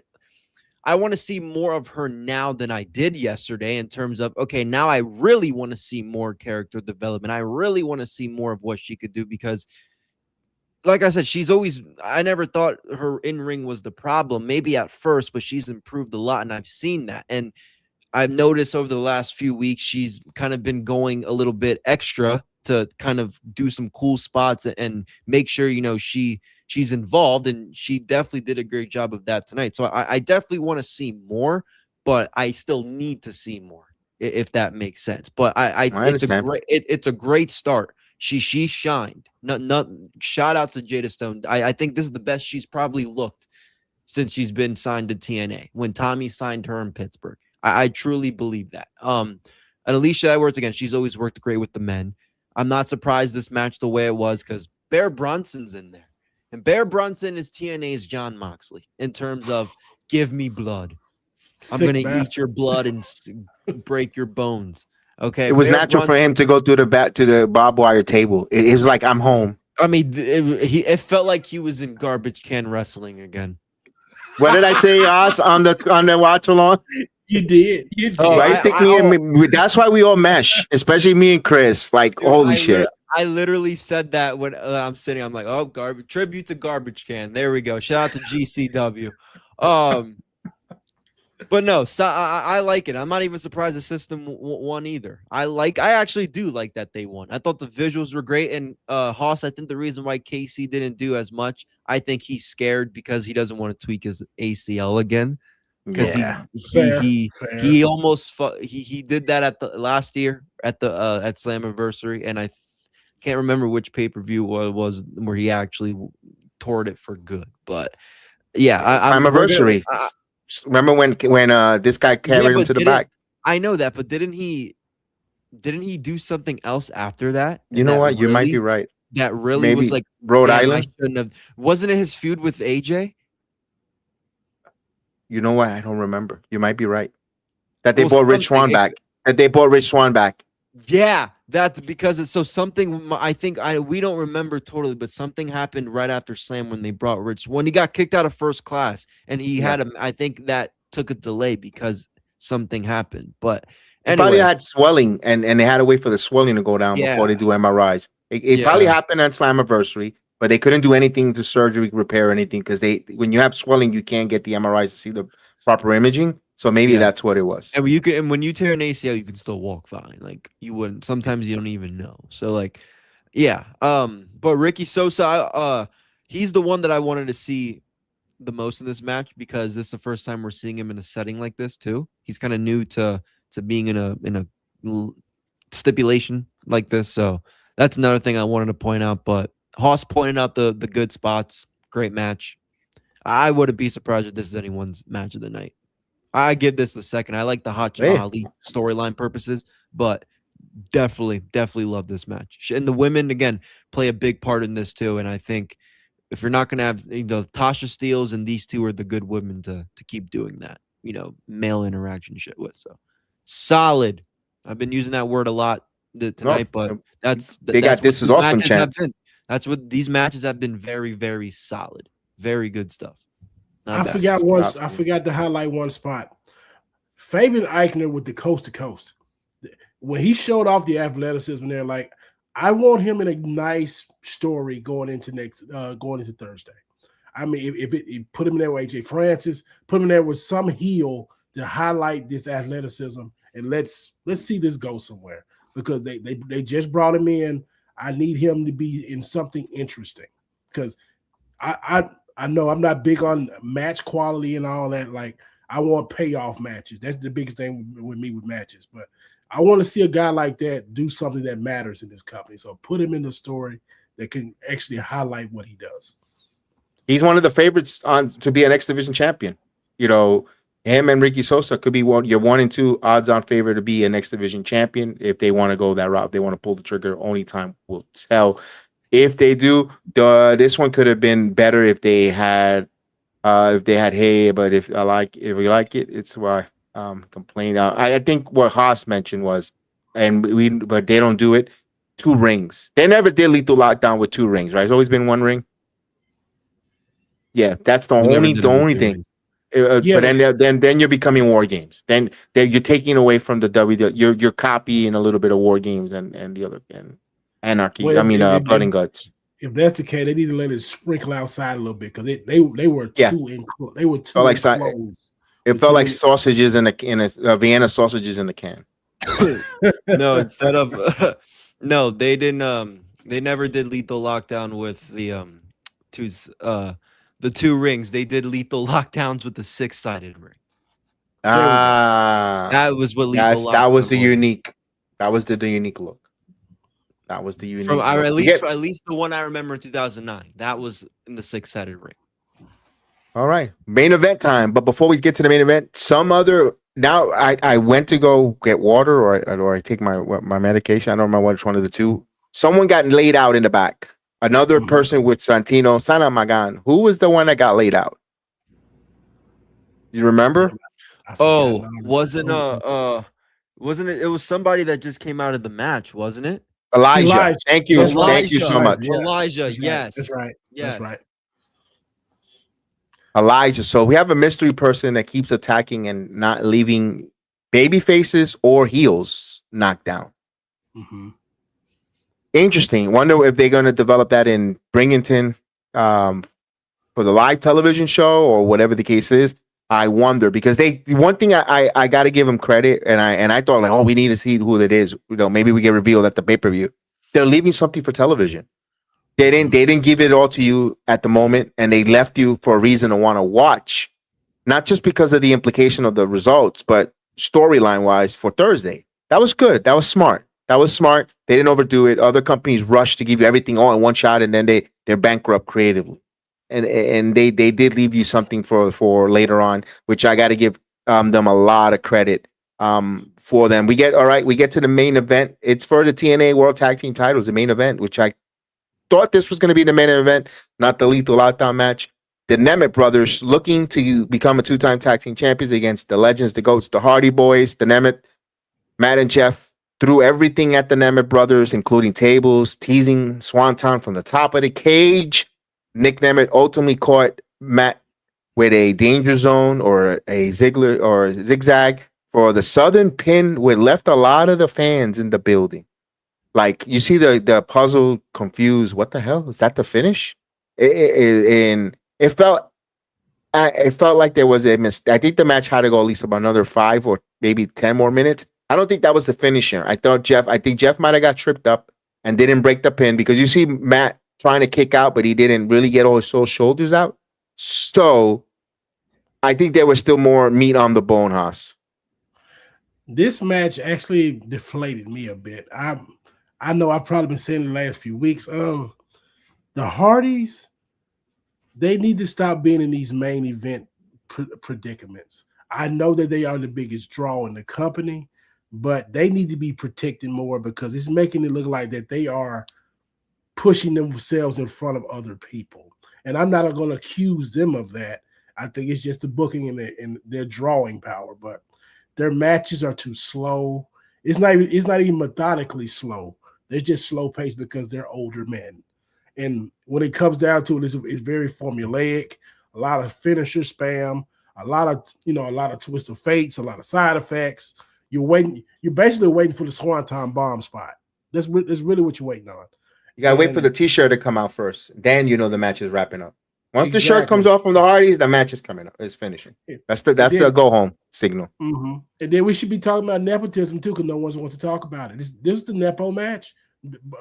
I want to see more of her now than I did yesterday in terms of, okay, now I really want to see more character development. I really want to see more of what she could do because, like I said, I never thought her in-ring was the problem, maybe at first, but she's improved a lot, and I've seen that. And I've noticed over the last few weeks, she's kind of been going a little bit extra to kind of do some cool spots and make sure, she's involved, and she definitely did a great job of that tonight. So I definitely want to see more, but I still need to see more, if that makes sense. But it's a great start. She shined. Not shout out to Jada Stone. I think this is the best she's probably looked since she's been signed to TNA when Tommy signed her in Pittsburgh. I truly believe that. And Alisha Edwards, again, she's always worked great with the men. I'm not surprised this match the way it was because Bear Bronson's in there. And Bear Bronson is TNA's John Moxley in terms of give me blood. I'm going to eat your blood and break your bones. Okay. It was natural for him to go through to the barbed wire table. It was like, I'm home. I mean, it felt like he was in garbage can wrestling again. What did I say, Oz, on the watch along? You did. Right? That's why we all mesh, especially me and Chris. Like, holy shit. I literally said that when I'm sitting. I'm like, oh, garbage tribute to Garbage Can. There we go. Shout out to GCW. But no, so I like it. I'm not even surprised the system won either. I actually do like that they won. I thought the visuals were great. And Haas, I think the reason why Casey didn't do as much, I think he's scared because he doesn't want to tweak his ACL again. Because he almost he did that at the last year at Slammiversary, and I can't remember which pay-per-view it was where he actually tore it for good. But yeah, Slammiversary. Remember when this guy carried him to the back? I know that, but didn't he do something else after that? You know what? You might be right. That really was like Rhode Island. Wasn't it his feud with AJ? You know what? I don't remember. You might be right. That they brought Rich Swann back. Yeah, that's because it's so something. I think we don't remember totally, but something happened right after Slam when they brought Rich. When he got kicked out of first class, and he had him. I think that took a delay because something happened. But anyway, probably had swelling, and they had to wait for the swelling to go down before they do MRIs. It probably happened on Slammiversary, but they couldn't do anything to surgery, repair anything because when you have swelling, you can't get the MRIs to see the proper imaging. So maybe that's what it was. And when you tear an ACL, you can still walk fine. Like you wouldn't. Sometimes you don't even know. So like, yeah. But Ricky Sosa, he's the one that I wanted to see the most in this match because this is the first time we're seeing him in a setting like this too. He's kind of new to being in a stipulation like this. So that's another thing I wanted to point out. But Haas pointed out the good spots. Great match. I wouldn't be surprised if this is anyone's match of the night. I give this the second. I like the Hot Ali storyline purposes, but definitely love this match. And the women, again, play a big part in this too. And I think if you're not going to have Tasha Steeles and these two are the good women to keep doing that, male interaction shit with. So solid. I've been using that word a lot tonight, but that's this is awesome, champ. That's what these matches have been. Very, very solid. Very good stuff. I forgot to highlight one spot. Fabian Aichner with the coast to coast. When he showed off the athleticism there, like I want him in a nice story going into Thursday. I mean, if it put him in there with AJ Francis, put him in there with some heel to highlight this athleticism, and let's see this go somewhere because they just brought him in. I need him to be in something interesting because I know I'm not big on match quality and all that. Like, I want payoff matches. That's the biggest thing with me with matches. But I want to see a guy like that do something that matters in this company. So put him in the story that can actually highlight what he does. He's one of the favorites to be an X Division champion. Him and Ricky Sosa could be your 1 and 2 odds-on favorite to be an X Division champion if they want to go that route. If they want to pull the trigger. Only time will tell. If they do, this one could have been better if they had Hey, but if you like it, it's why complain. I think what Haas mentioned was, but they don't do it. 2 rings. They never did Lethal Lockdown with 2 rings, right? It's always been 1 ring. Yeah, that's the We never only did it with 2 thing. rings. Yeah, But then you're becoming War Games. Then you're taking away from the W. You're copying a little bit of War Games and the other and Anarchy. Well, Blood and Guts. if that's the case, they need to let it sprinkle outside a little bit because they were Yeah. too they were too Felt like enclosed. It felt like sausages in a Vienna sausages in a can. No, instead of no, they didn't. They never did Lethal Lockdown with the 2 rings. They did Lethal Lockdowns with the 6-sided ring. That was what Lethal Lockdown that was the unique. That was the unique look. That was the unique. From look. at least the one I remember in 2009. That was in the 6-sided ring. All right, main event time. But before we get to the main event, now I went to go get water or I take my medication. I don't remember which one of the two. Someone got laid out in the back. Another person with Santino, Sana Magan. Who was the one that got laid out? You remember? Wasn't it? It was somebody that just came out of the match, wasn't it? Elijah. Thank you. Elijah. Thank you so much. Elijah, That's yes. That's right. Yes. That's right. Elijah. So we have a mystery person that keeps attacking and not leaving baby faces or heels knocked down. Mm-hmm. Interesting. Wonder if they're going to develop that in Bringington for the live television show or whatever the case is. I wonder because one thing I got to give them credit and I thought like, oh, we need to see who that is. Maybe we get revealed at the pay-per-view. They're leaving something for television. They didn't give it all to you at the moment, and they left you for a reason to want to watch, not just because of the implication of the results, but storyline wise for Thursday. That was good. That was smart. They didn't overdo it. Other companies rush to give you everything all in one shot, and then they're bankrupt creatively. And they did leave you something for later on, which I got to give them a lot of credit for them. We get to the main event. It's for the TNA World Tag Team titles, the main event, which I thought this was going to be the main event, not the Lethal Lockdown match. The Nemeths brothers looking to become a 2-time tag team champions against the Legends, the Goats, the Hardy Boys, the Nemeths. Matt and Jeff threw everything at the Nemeths brothers, including tables, teasing Swanton from the top of the cage. Nick Nemeth ultimately caught Matt with a danger zone or a Ziggler or zigzag for the Southern pin, which left a lot of the fans in the building. Like you see the puzzle confused. What the hell is that? The finish? And it felt like there was a mistake. I think the match had to go at least about another 5 or maybe 10 more minutes. I don't think that was the finisher. I think Jeff might have got tripped up and didn't break the pin because you see Matt trying to kick out, but he didn't really get all his shoulders out. So I think there was still more meat on the bone, Haas. This match actually deflated me a bit. I know I've probably been saying it the last few weeks. The Hardys, they need to stop being in these main event predicaments. I know that they are the biggest draw in the company, but they need to be protected more because it's making it look like that they are pushing themselves in front of other people. And I'm not going to accuse them of that. I think it's just the booking and their drawing power, but their matches are too slow. It's not even methodically slow. They're just slow paced because they're older men. And when it comes down to it, it's very formulaic, a lot of finisher spam, a lot of twist of fates, a lot of side effects. You're basically waiting for the Swanton bomb spot. That's really what you're waiting on. You gotta wait for the t-shirt to come out first. Then you know the match is wrapping up. Once the shirt Exactly. comes off from the Hardys, the match is coming up. It's finishing. That's the go home signal. Mm-hmm. And then we should be talking about nepotism too, because no one wants to talk about it. This is the Nepo match,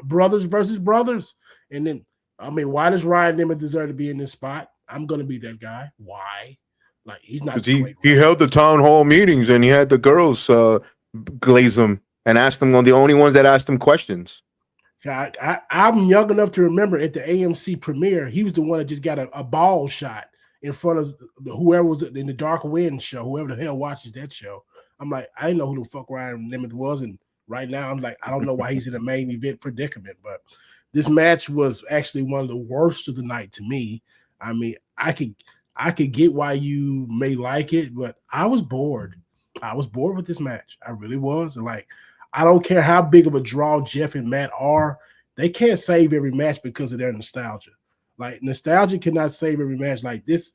brothers versus brothers. And then, I mean, why does Ryan Nemeth deserve to be in this spot? I'm gonna be that guy. Why? Like he's not. He held the town hall meetings and he had the girls glaze him and ask them the only ones that asked him questions. I'm young enough to remember at the AMC premiere, he was the one that just got a ball shot in front of whoever was in the Dark Wind show, whoever the hell watches that show. I'm like, I didn't know who the fuck Ryan Nemeth was, and right now I'm like, I don't know why he's in a main event predicament. But this match was actually one of the worst of the night to me. I mean, I could get why you may like it, but I was bored. I was bored with this match. I really was. And like, I don't care how big of a draw Jeff and Matt are. They can't save every match because of their nostalgia. Like nostalgia cannot save every match. Like this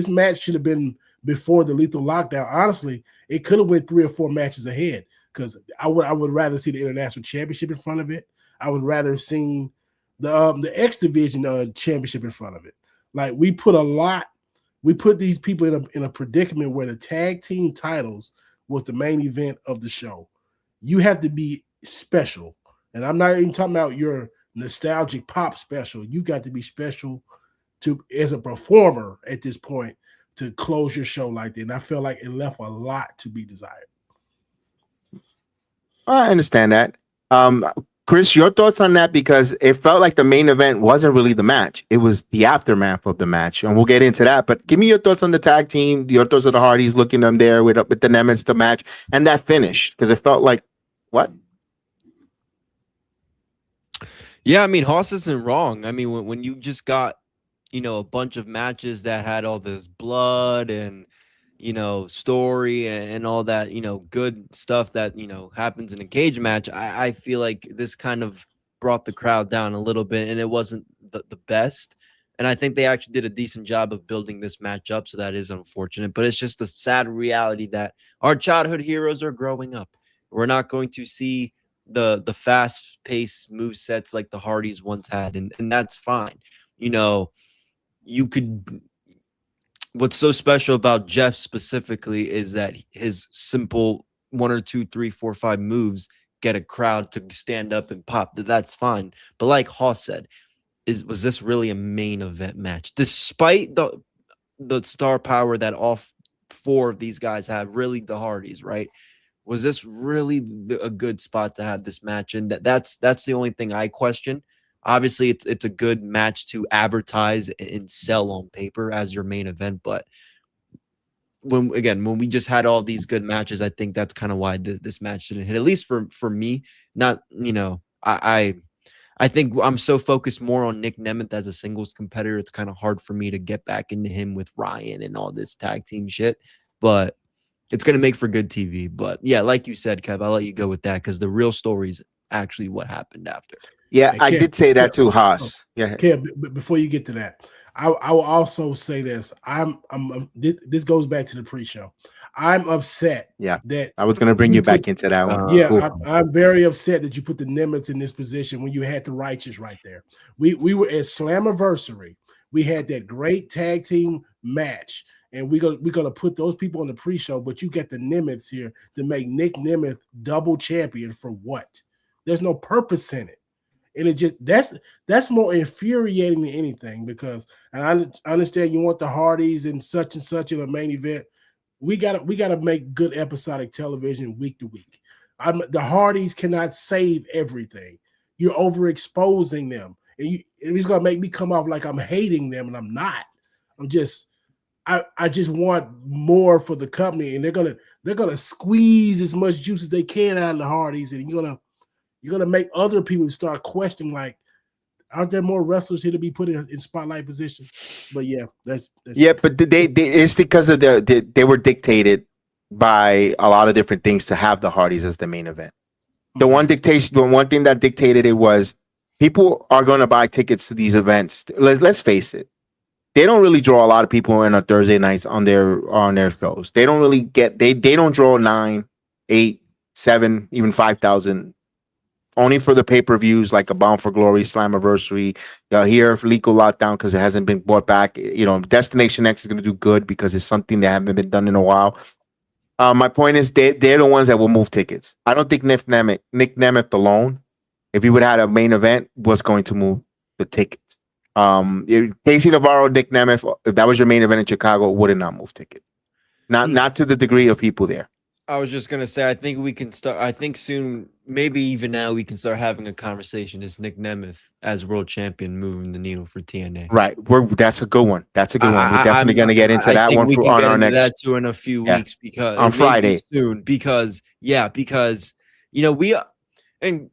match should have been before the Lethal Lockdown. Honestly, it could have went 3 or 4 matches ahead because I would rather see the International Championship in front of it. I would rather have seen the X Division Championship in front of it. Like we put these people in a predicament where the tag team titles was the main event of the show. You have to be special. And I'm not even talking about your nostalgic pop special. You got to be special as a performer at this point to close your show like that. And I feel like it left a lot to be desired. I understand that. Chris, your thoughts on that? Because it felt like the main event wasn't really the match. It was the aftermath of the match. And we'll get into that. But give me your thoughts on the tag team, your thoughts of the Hardys, looking them there with the Nemeths, the match, and that finish. Because it felt like, what? Yeah, I mean, Haas isn't wrong. I mean, when you just got, a bunch of matches that had all this blood and, story and all that, good stuff that, happens in a cage match, I feel like this kind of brought the crowd down a little bit, and it wasn't the best. And I think they actually did a decent job of building this match up, so that is unfortunate. But it's just a sad reality that our childhood heroes are growing up. We're not going to see the fast-paced move sets like the Hardys once had, and that's fine. You could. What's so special about Jeff specifically is that his simple 1 or 2, 3, 4, 5 moves get a crowd to stand up and pop. That's fine. But like Haas said, was this really a main event match? Despite the star power that all 4 of these guys have, really the Hardys, right? Was this really a good spot to have this match? And that's the only thing I question. Obviously, it's a good match to advertise and sell on paper as your main event. But when we just had all these good matches, I think that's kind of why this match didn't hit. At least for me, not I think I'm so focused more on Nick Nemeth as a singles competitor. It's kind of hard for me to get back into him with Ryan and all this tag team shit. But it's going to make for good TV. But yeah, like you said, Kev, I'll let you go with that because the real story is actually what happened after. Yeah, I did say that too, Haas. Yeah. Kev, before you get to that, I will also say this. This goes back to the pre-show. I'm upset. Yeah, that I was going to bring you back into that one. Yeah, cool. I'm very upset that you put the Nemeths in this position when you had the Righteous right there. We were at Slammiversary. We had that great tag team match, and we're gonna put those people on the pre-show. But you get the Nemeths here to make Nick Nemeth double champion for what? There's no purpose in it. And it just that's more infuriating than anything because and I understand you want the Hardys and such in a main event. We gotta make good episodic television week to week. The Hardys cannot save everything. You're overexposing them, and it's gonna make me come off like I'm hating them, and I'm not. I just want more for the company, and they're gonna squeeze as much juice as they can out of the Hardys, and you're gonna make other people start questioning, like, aren't there more wrestlers here to be put in spotlight position? But yeah, that's yeah. But they it's because of they were dictated by a lot of different things to have the Hardys as the main event. The one thing that dictated it was people are going to buy tickets to these events. Let's face it, they don't really draw a lot of people in on Thursday nights on their shows. They don't really they don't draw 9, 8, 7, even 5,000. Only for the pay-per-views like a Bound for Glory, Slammiversary, here for Lethal Lockdown because it hasn't been brought back. Destination X is going to do good because it's something that haven't been done in a while. My point is they're the ones that will move tickets. I don't think Nick Nemeth alone, if he would have had a main event, was going to move the tickets. Casey Navarro, Nick Nemeth, if that was your main event in Chicago, would not move tickets. Not to the degree of people there. I was just gonna say, I think we can start. I think soon, maybe even now, we can start having a conversation. Is Nick Nemeth as world champion moving the needle for TNA? Right, that's a good one. That's a good one. We're definitely gonna get into that one on our next. That too in a few weeks because on Friday soon. Because we and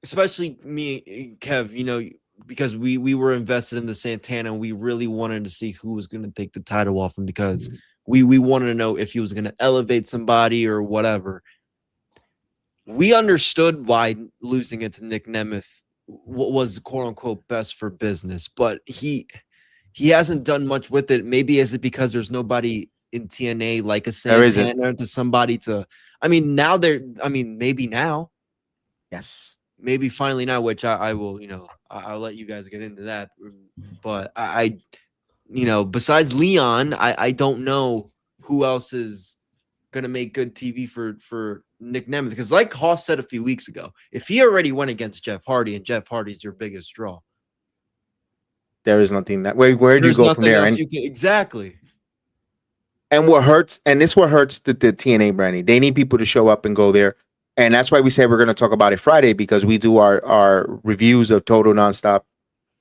especially me, Kev. Because we were invested in the Santana, and we really wanted to see who was gonna take the title off him because. We wanted to know if he was going to elevate somebody or whatever. we understood why losing it to Nick Nemeth was quote unquote best for business, but he hasn't done much with it. Maybe is it because there's nobody in TNA like a Santana to somebody to, maybe now. Yes. Maybe finally now, which I will, I'll let you guys get into that. But I besides Leon, I don't know who else is going to make good TV for Nick Nemeth. Because like Haas said a few weeks ago, if he already went against Jeff Hardy and Jeff Hardy's your biggest draw, there is nothing that where do you go from there? Exactly. And what hurts, and this what hurts the TNA branding. They need people to show up and go there. And that's why we say we're going to talk about it Friday, because we do our reviews of Total Nonstop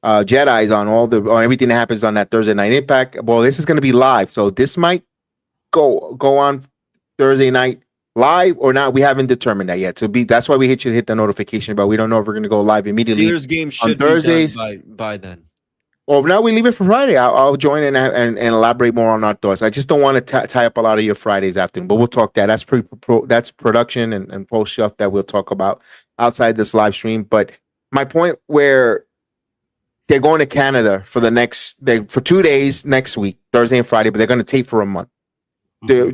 Jedi's on on everything that happens on that Thursday Night Impact. Well, this is going to be live, so this might go on Thursday night live or not. We haven't determined that yet. So that's why we hit the notification, but we don't know if we're going to go live immediately. Steelers game should on Thursdays be done by then. Well, now we leave it for Friday. I'll join in and elaborate more on our thoughts. I just don't want to tie up a lot of your Fridays afternoon, but we'll talk that. That's production and post stuff that we'll talk about outside this live stream. But my point where they're going to Canada for 2 days next week, Thursday and Friday, but they're going to tape for a month.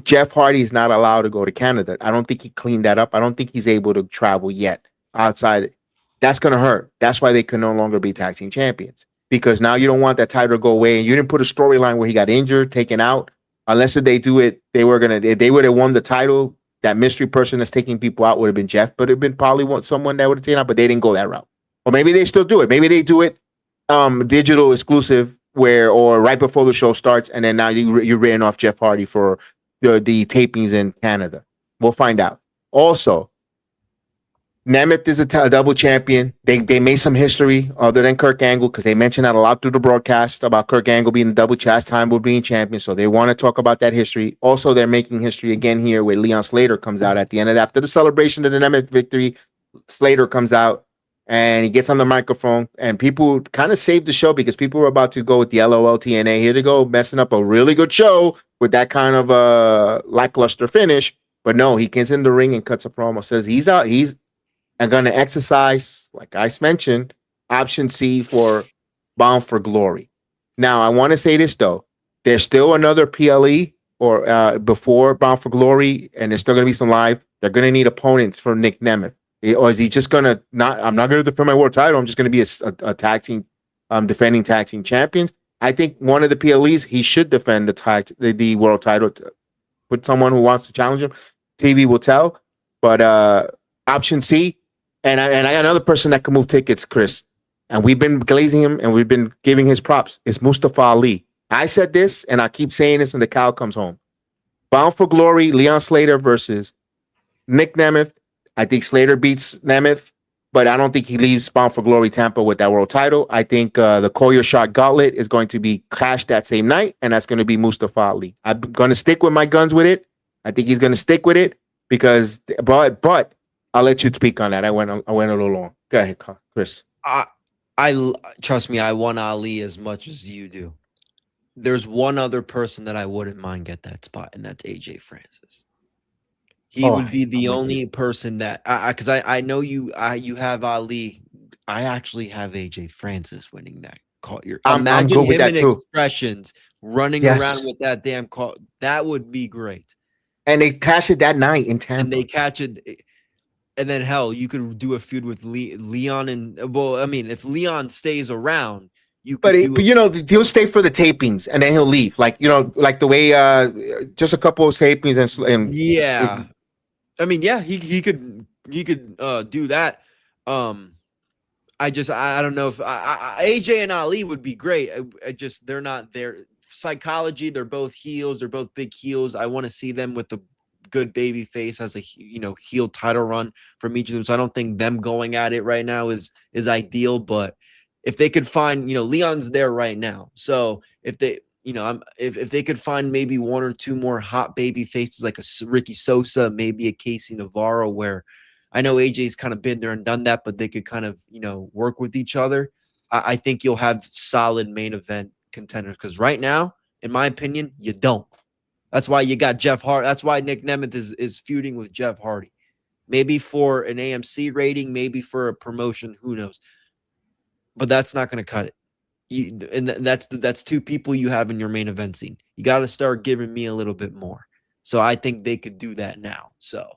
Jeff Hardy is not allowed to go to Canada. I don't think he cleaned that up. I don't think he's able to travel yet outside. That's going to hurt. That's why they can no longer be tag team champions. Because now you don't want that title to go away, and you didn't put a storyline where he got injured, taken out. Unless if they do it, they would have won the title. That mystery person that's taking people out would have been Jeff, but it'd been probably someone that would have taken out. But they didn't go that route. Or maybe they still do it. Maybe they do it digital exclusive or right before the show starts, and then now you're written off Jeff Hardy for the tapings in Canada. We'll find out. Also, Nemeth is a double champion. They made some history other than Kurt Angle, because they mentioned that a lot through the broadcast about Kurt Angle being a double time with being champion. So they want to talk about that history. Also, they're making history again here where Leon Slater comes out at the end of after the celebration of the Nemeth victory. Slater comes out and he gets on the microphone, and people kind of saved the show because people were about to go with the LOL TNA. Here to go messing up a really good show with that kind of lackluster finish. But no, he gets in the ring and cuts a promo, says he's out. He's going to exercise, like I mentioned, option C for Bound for Glory. Now, I want to say this, though. There's still another PLE or before Bound for Glory, and there's still going to be some live. They're going to need opponents for Nick Nemeth. Or is he just going to I'm not going to defend my world title. I'm just going to be a tag team, defending tag team champions. I think one of the PLEs, he should defend the world title with someone who wants to challenge him. TV will tell. But option C, and I got another person that can move tickets, Chris. And we've been glazing him and we've been giving his props. It's Mustafa Ali. I said this and I keep saying this, and the cow comes home. Bound for Glory, Leon Slater versus Nick Nemeth. I think Slater beats Nemeth, but I don't think he leaves Bound for Glory Tampa with that world title. I think the Collier Shot Gauntlet is going to be clashed that same night, and that's going to be Mustafa Ali. I'm going to stick with my guns with it. I think he's going to stick with it because, but I'll let you speak on that. I went a little long. Go ahead, Chris. I trust me, I want Ali as much as you do. There's one other person that I wouldn't mind get that spot, and that's AJ Francis. He would be the only person that because I know you have Ali. I actually have AJ Francis winning that call. Imagine him in expressions running around with that damn call. That would be great. And they catch it that night in Tampa. And they catch it. And then, hell, you could do a feud with Leon. And, well, I mean, if Leon stays around, but he'll stay for the tapings and then he'll leave. Like the way just a couple of tapings and yeah. I mean, yeah, he could do that. I don't know if AJ and Ali would be great. They're not there. Psychology, they're both heels. They're both big heels. I want to see them with the good baby face as a heel title run from each of them. So I don't think them going at it right now is ideal. But if they could find, Leon's there right now. So if they, if they could find maybe one or two more hot baby faces like a Ricky Sosa, maybe a Casey Navarro, where I know AJ's kind of been there and done that, but they could kind of, work with each other. I think you'll have solid main event contenders, because right now, in my opinion, you don't. That's why you got Jeff Hardy. That's why Nick Nemeth is feuding with Jeff Hardy. maybe for an AMC rating, maybe for a promotion, who knows? But that's not going to cut it. That's two people you have in your main event scene. You got to start giving me a little bit more. So I think they could do that now. So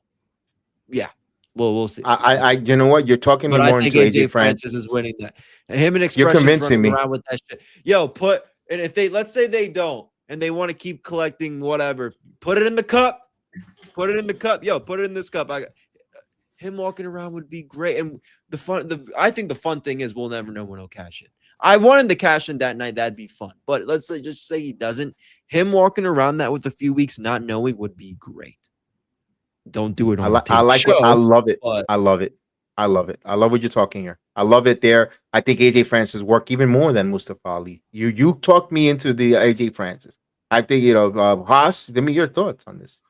yeah, we'll see. You know what? You're talking me but more I think into AJ Francis is winning that. And him and You're Expression convincing me around with that shit. Yo, and if they, let's say they don't, and they want to keep collecting whatever, put it in the cup. Put it in the cup. Yo, put it in this cup. Him walking around would be great. And I think the fun thing is we'll never know when he'll cash in. I want him to cash in that night. That'd be fun. But let's just say he doesn't. Him walking around that with a few weeks not knowing would be great. Don't do it on I love it. I love it. I love it. I love what you're talking here. I love it there. I think AJ Francis work even more than Mustafa Ali. You talked me into the AJ Francis. I think, Haas, give me your thoughts on this.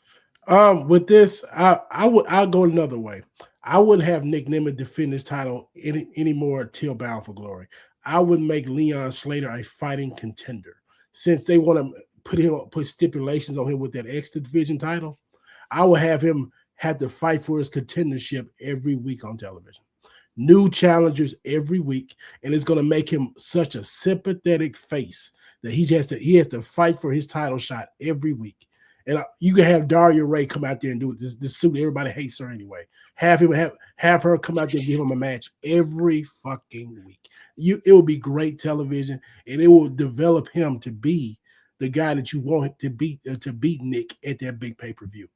With this, I'll go another way. I wouldn't have Nick Nemeth defend his title anymore till Bound for Glory. I would make Leon Slater a fighting contender. Since they want to put stipulations on him with that X Division title, I would have him have to fight for his contendership every week on television. New challengers every week, and it's going to make him such a sympathetic face that he has to fight for his title shot every week. And you can have Daria Ray come out there and do it. This suit, everybody hates her anyway. Have her come out there and give him a match every fucking week. It will be great television, and it will develop him to be the guy that you want to beat Nick at that big pay-per-view.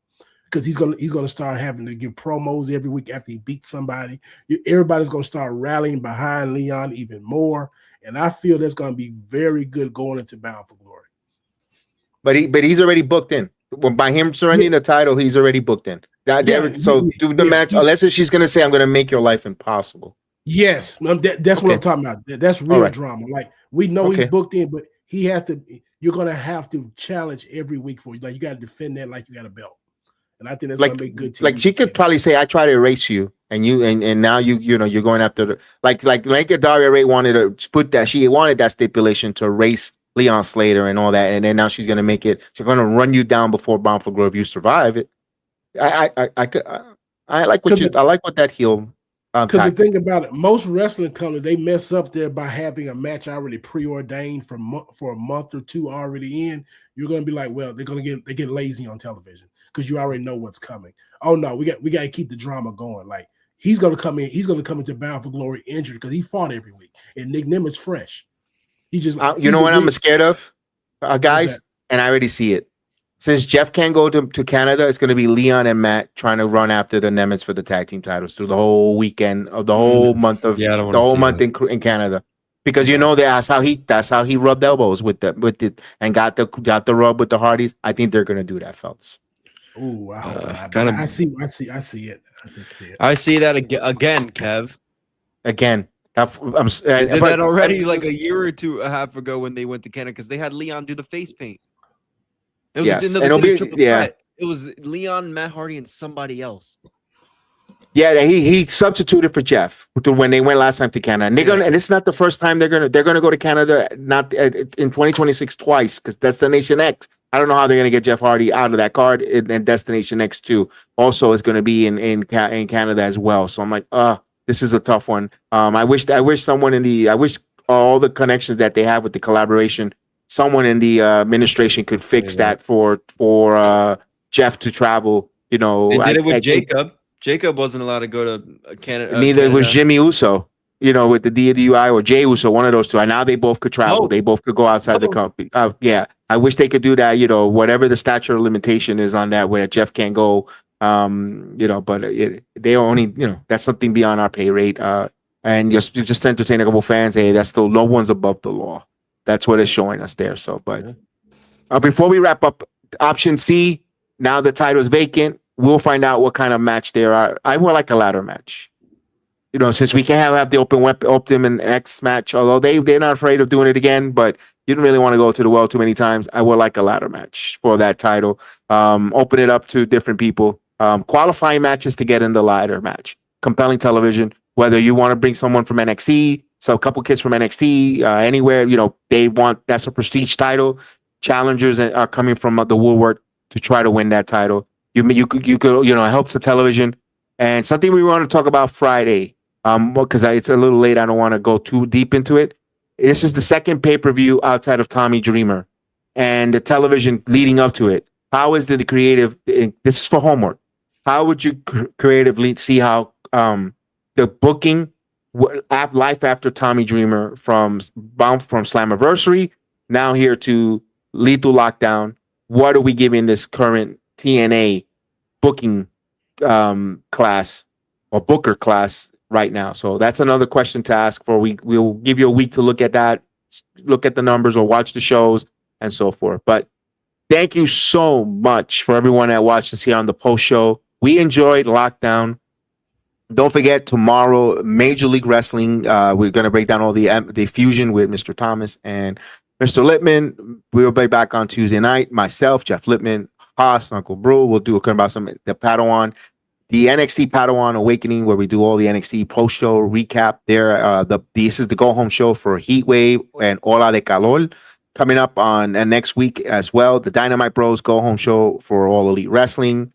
Because he's gonna start having to give promos every week after he beats somebody. Everybody's gonna start rallying behind Leon even more, and I feel that's gonna be very good going into Bound for Glory. But he's already booked in. By him surrendering the title, he's already booked in. Do the match, unless she's gonna say, "I'm gonna make your life impossible." Yes, that's what I'm talking about. That's real drama. Like, we know he's booked in, but he has to. You're gonna have to challenge every week for you. Like, you got to defend that like you got a belt. And I think that's gonna be good. Like, she could probably say, "I try to erase you, and now you're going after the like Daria Ray wanted to put that. She wanted that stipulation to erase Leon Slater and all that, and then now she's gonna make it. She's gonna run you down before Bound for Glory if you survive it. I like what that heel. Because the thing about it, most wrestling companies, they mess up there by having a match already preordained for a month or two already in. You're gonna be like, well, they get lazy on television because you already know what's coming. Oh no, we got to keep the drama going. Like, he's gonna come into Bound for Glory injured because he fought every week, and Nick Nemeth's fresh. He just you know what I'm scared of, guys, and I already see it. Since Jeff can't go to Canada, it's going to be Leon and Matt trying to run after the Nemeths for the tag team titles through the whole weekend of the whole month of in Canada, because that's how he rubbed elbows with it and got the rub with the Hardys. I think they're going to do that, fellas. Oh, I see it. I see that again, Kev. Again. They did that already like a year or two a half ago when they went to Canada because they had Leon do the face paint. It was triple threat. It was Leon, Matt Hardy, and somebody else. Yeah, he substituted for Jeff when they went last time to Canada. And it's not the first time they're gonna go to Canada. Not in 2026 twice, because Destination X. I don't know how they're gonna get Jeff Hardy out of that card. And Destination X 2 also is gonna be in Canada as well. So I'm like, this is a tough one. I wish all the connections that they have with the collaboration, someone in the administration could fix that for Jeff to travel. They did it with Jacob. Jacob wasn't allowed to go to Canada. Neither was Jimmy Uso. With the DUI or Jay Uso, one of those two. And now they both could travel. They both could go outside the company. I wish they could do that. Whatever the statute of limitation is on that, where Jeff can't go. But they only, that's something beyond our pay rate. And just entertain a couple fans. Hey, that's still no one's above the law. That's what it's showing us there. So, but before we wrap up, option C, now the title is vacant. We'll find out what kind of match there are. I would like a ladder match. Since we can't have the Optim and X match, although they're not afraid of doing it again, but you don't really want to go to the well too many times. I would like a ladder match for that title. Open it up to different people. Qualifying matches to get in the ladder match. Compelling television. Whether you want to bring someone from NXT, a couple kids from NXT, anywhere, that's a prestige title. Challengers are coming from the woodwork to try to win that title. You could, it helps the television. And something we want to talk about Friday, because it's a little late. I don't want to go too deep into it. This is the second pay-per-view outside of Tommy Dreamer and the television leading up to it. How is the creative? This is for homework. How would you creatively see how the booking life after Tommy Dreamer from Slammiversary now here to Lethal Lockdown? What are we giving this current TNA booking class or booker class right now? So that's another question to ask for. We'll give you a week to look at that, look at the numbers or watch the shows and so forth. But thank you so much for everyone that watched us here on the post show. We enjoyed Lockdown. Don't forget tomorrow, Major League Wrestling. We're going to break down all the fusion with Mr. Thomas and Mr. Lippman. We'll be back on Tuesday night. Myself, Jeff Lippman, Haas, Uncle Brew. We'll do a about the Padawan, the NXT Padawan Awakening, where we do all the NXT post show recap. This is the go home show for Heatwave and Ola de Calor. Coming up on next week as well, the Dynamite Bros go home show for All Elite Wrestling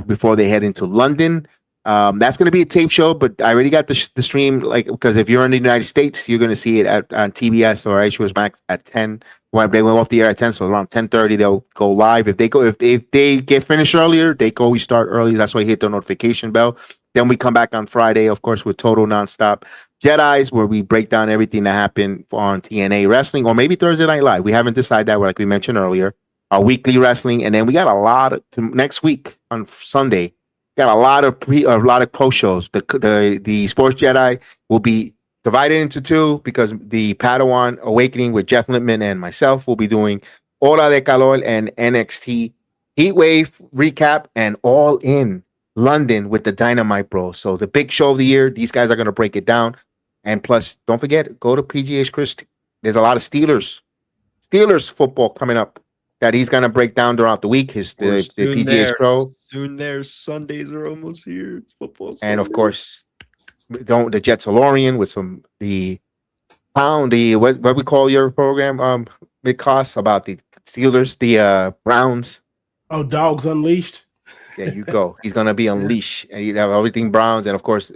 before they head into London. That's going to be a tape show, but I already got the stream, because if you're in the United States, you're going to see it on TBS or HBO Max at 10. When they went off the air at 10, so around 10:30 they'll go live. If they get finished earlier, they go. We start early. That's why you hit the notification bell. Then we come back on Friday, of course, with Total Nonstop Jedis, where we break down everything that happened on TNA Wrestling, or maybe Thursday Night Live. We haven't decided that, like we mentioned earlier. Our weekly wrestling, and then we got a lot next week on Sunday. Got a lot of post shows. The Sports Jedi will be divided into two because the Padawan Awakening with Jeff Lippman and myself will be doing Hora de Calor and NXT Heatwave recap and All In London with the Dynamite Bros. So the big show of the year. These guys are going to break it down. And plus, don't forget, go to PGH Chris. There's a lot of Steelers football coming up that he's going to break down throughout the week. The PGH Pro. Soon there. Sundays are almost here. It's football Sunday. And of course, the Jets DeLorean with what we call your program, it costs about the Steelers, the Browns. Oh, Dogs Unleashed. There you go. He's going to be unleashed. And you have everything Browns and, of course,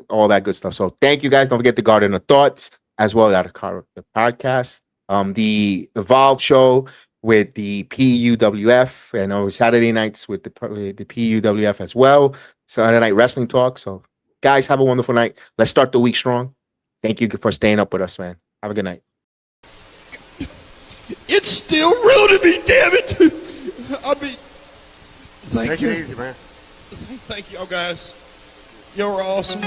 all that good stuff. So thank you guys. Don't forget the Garden of Thoughts as well as the podcast. The Evolve show with the PUWF and on Saturday nights with the PUWF as well. Saturday Night Wrestling Talk. So, guys, have a wonderful night. Let's start the week strong. Thank you for staying up with us, man. Have a good night. It's still real to me, damn it. I mean, thank you. Take it easy, man. Thank y'all guys. Y'all are awesome.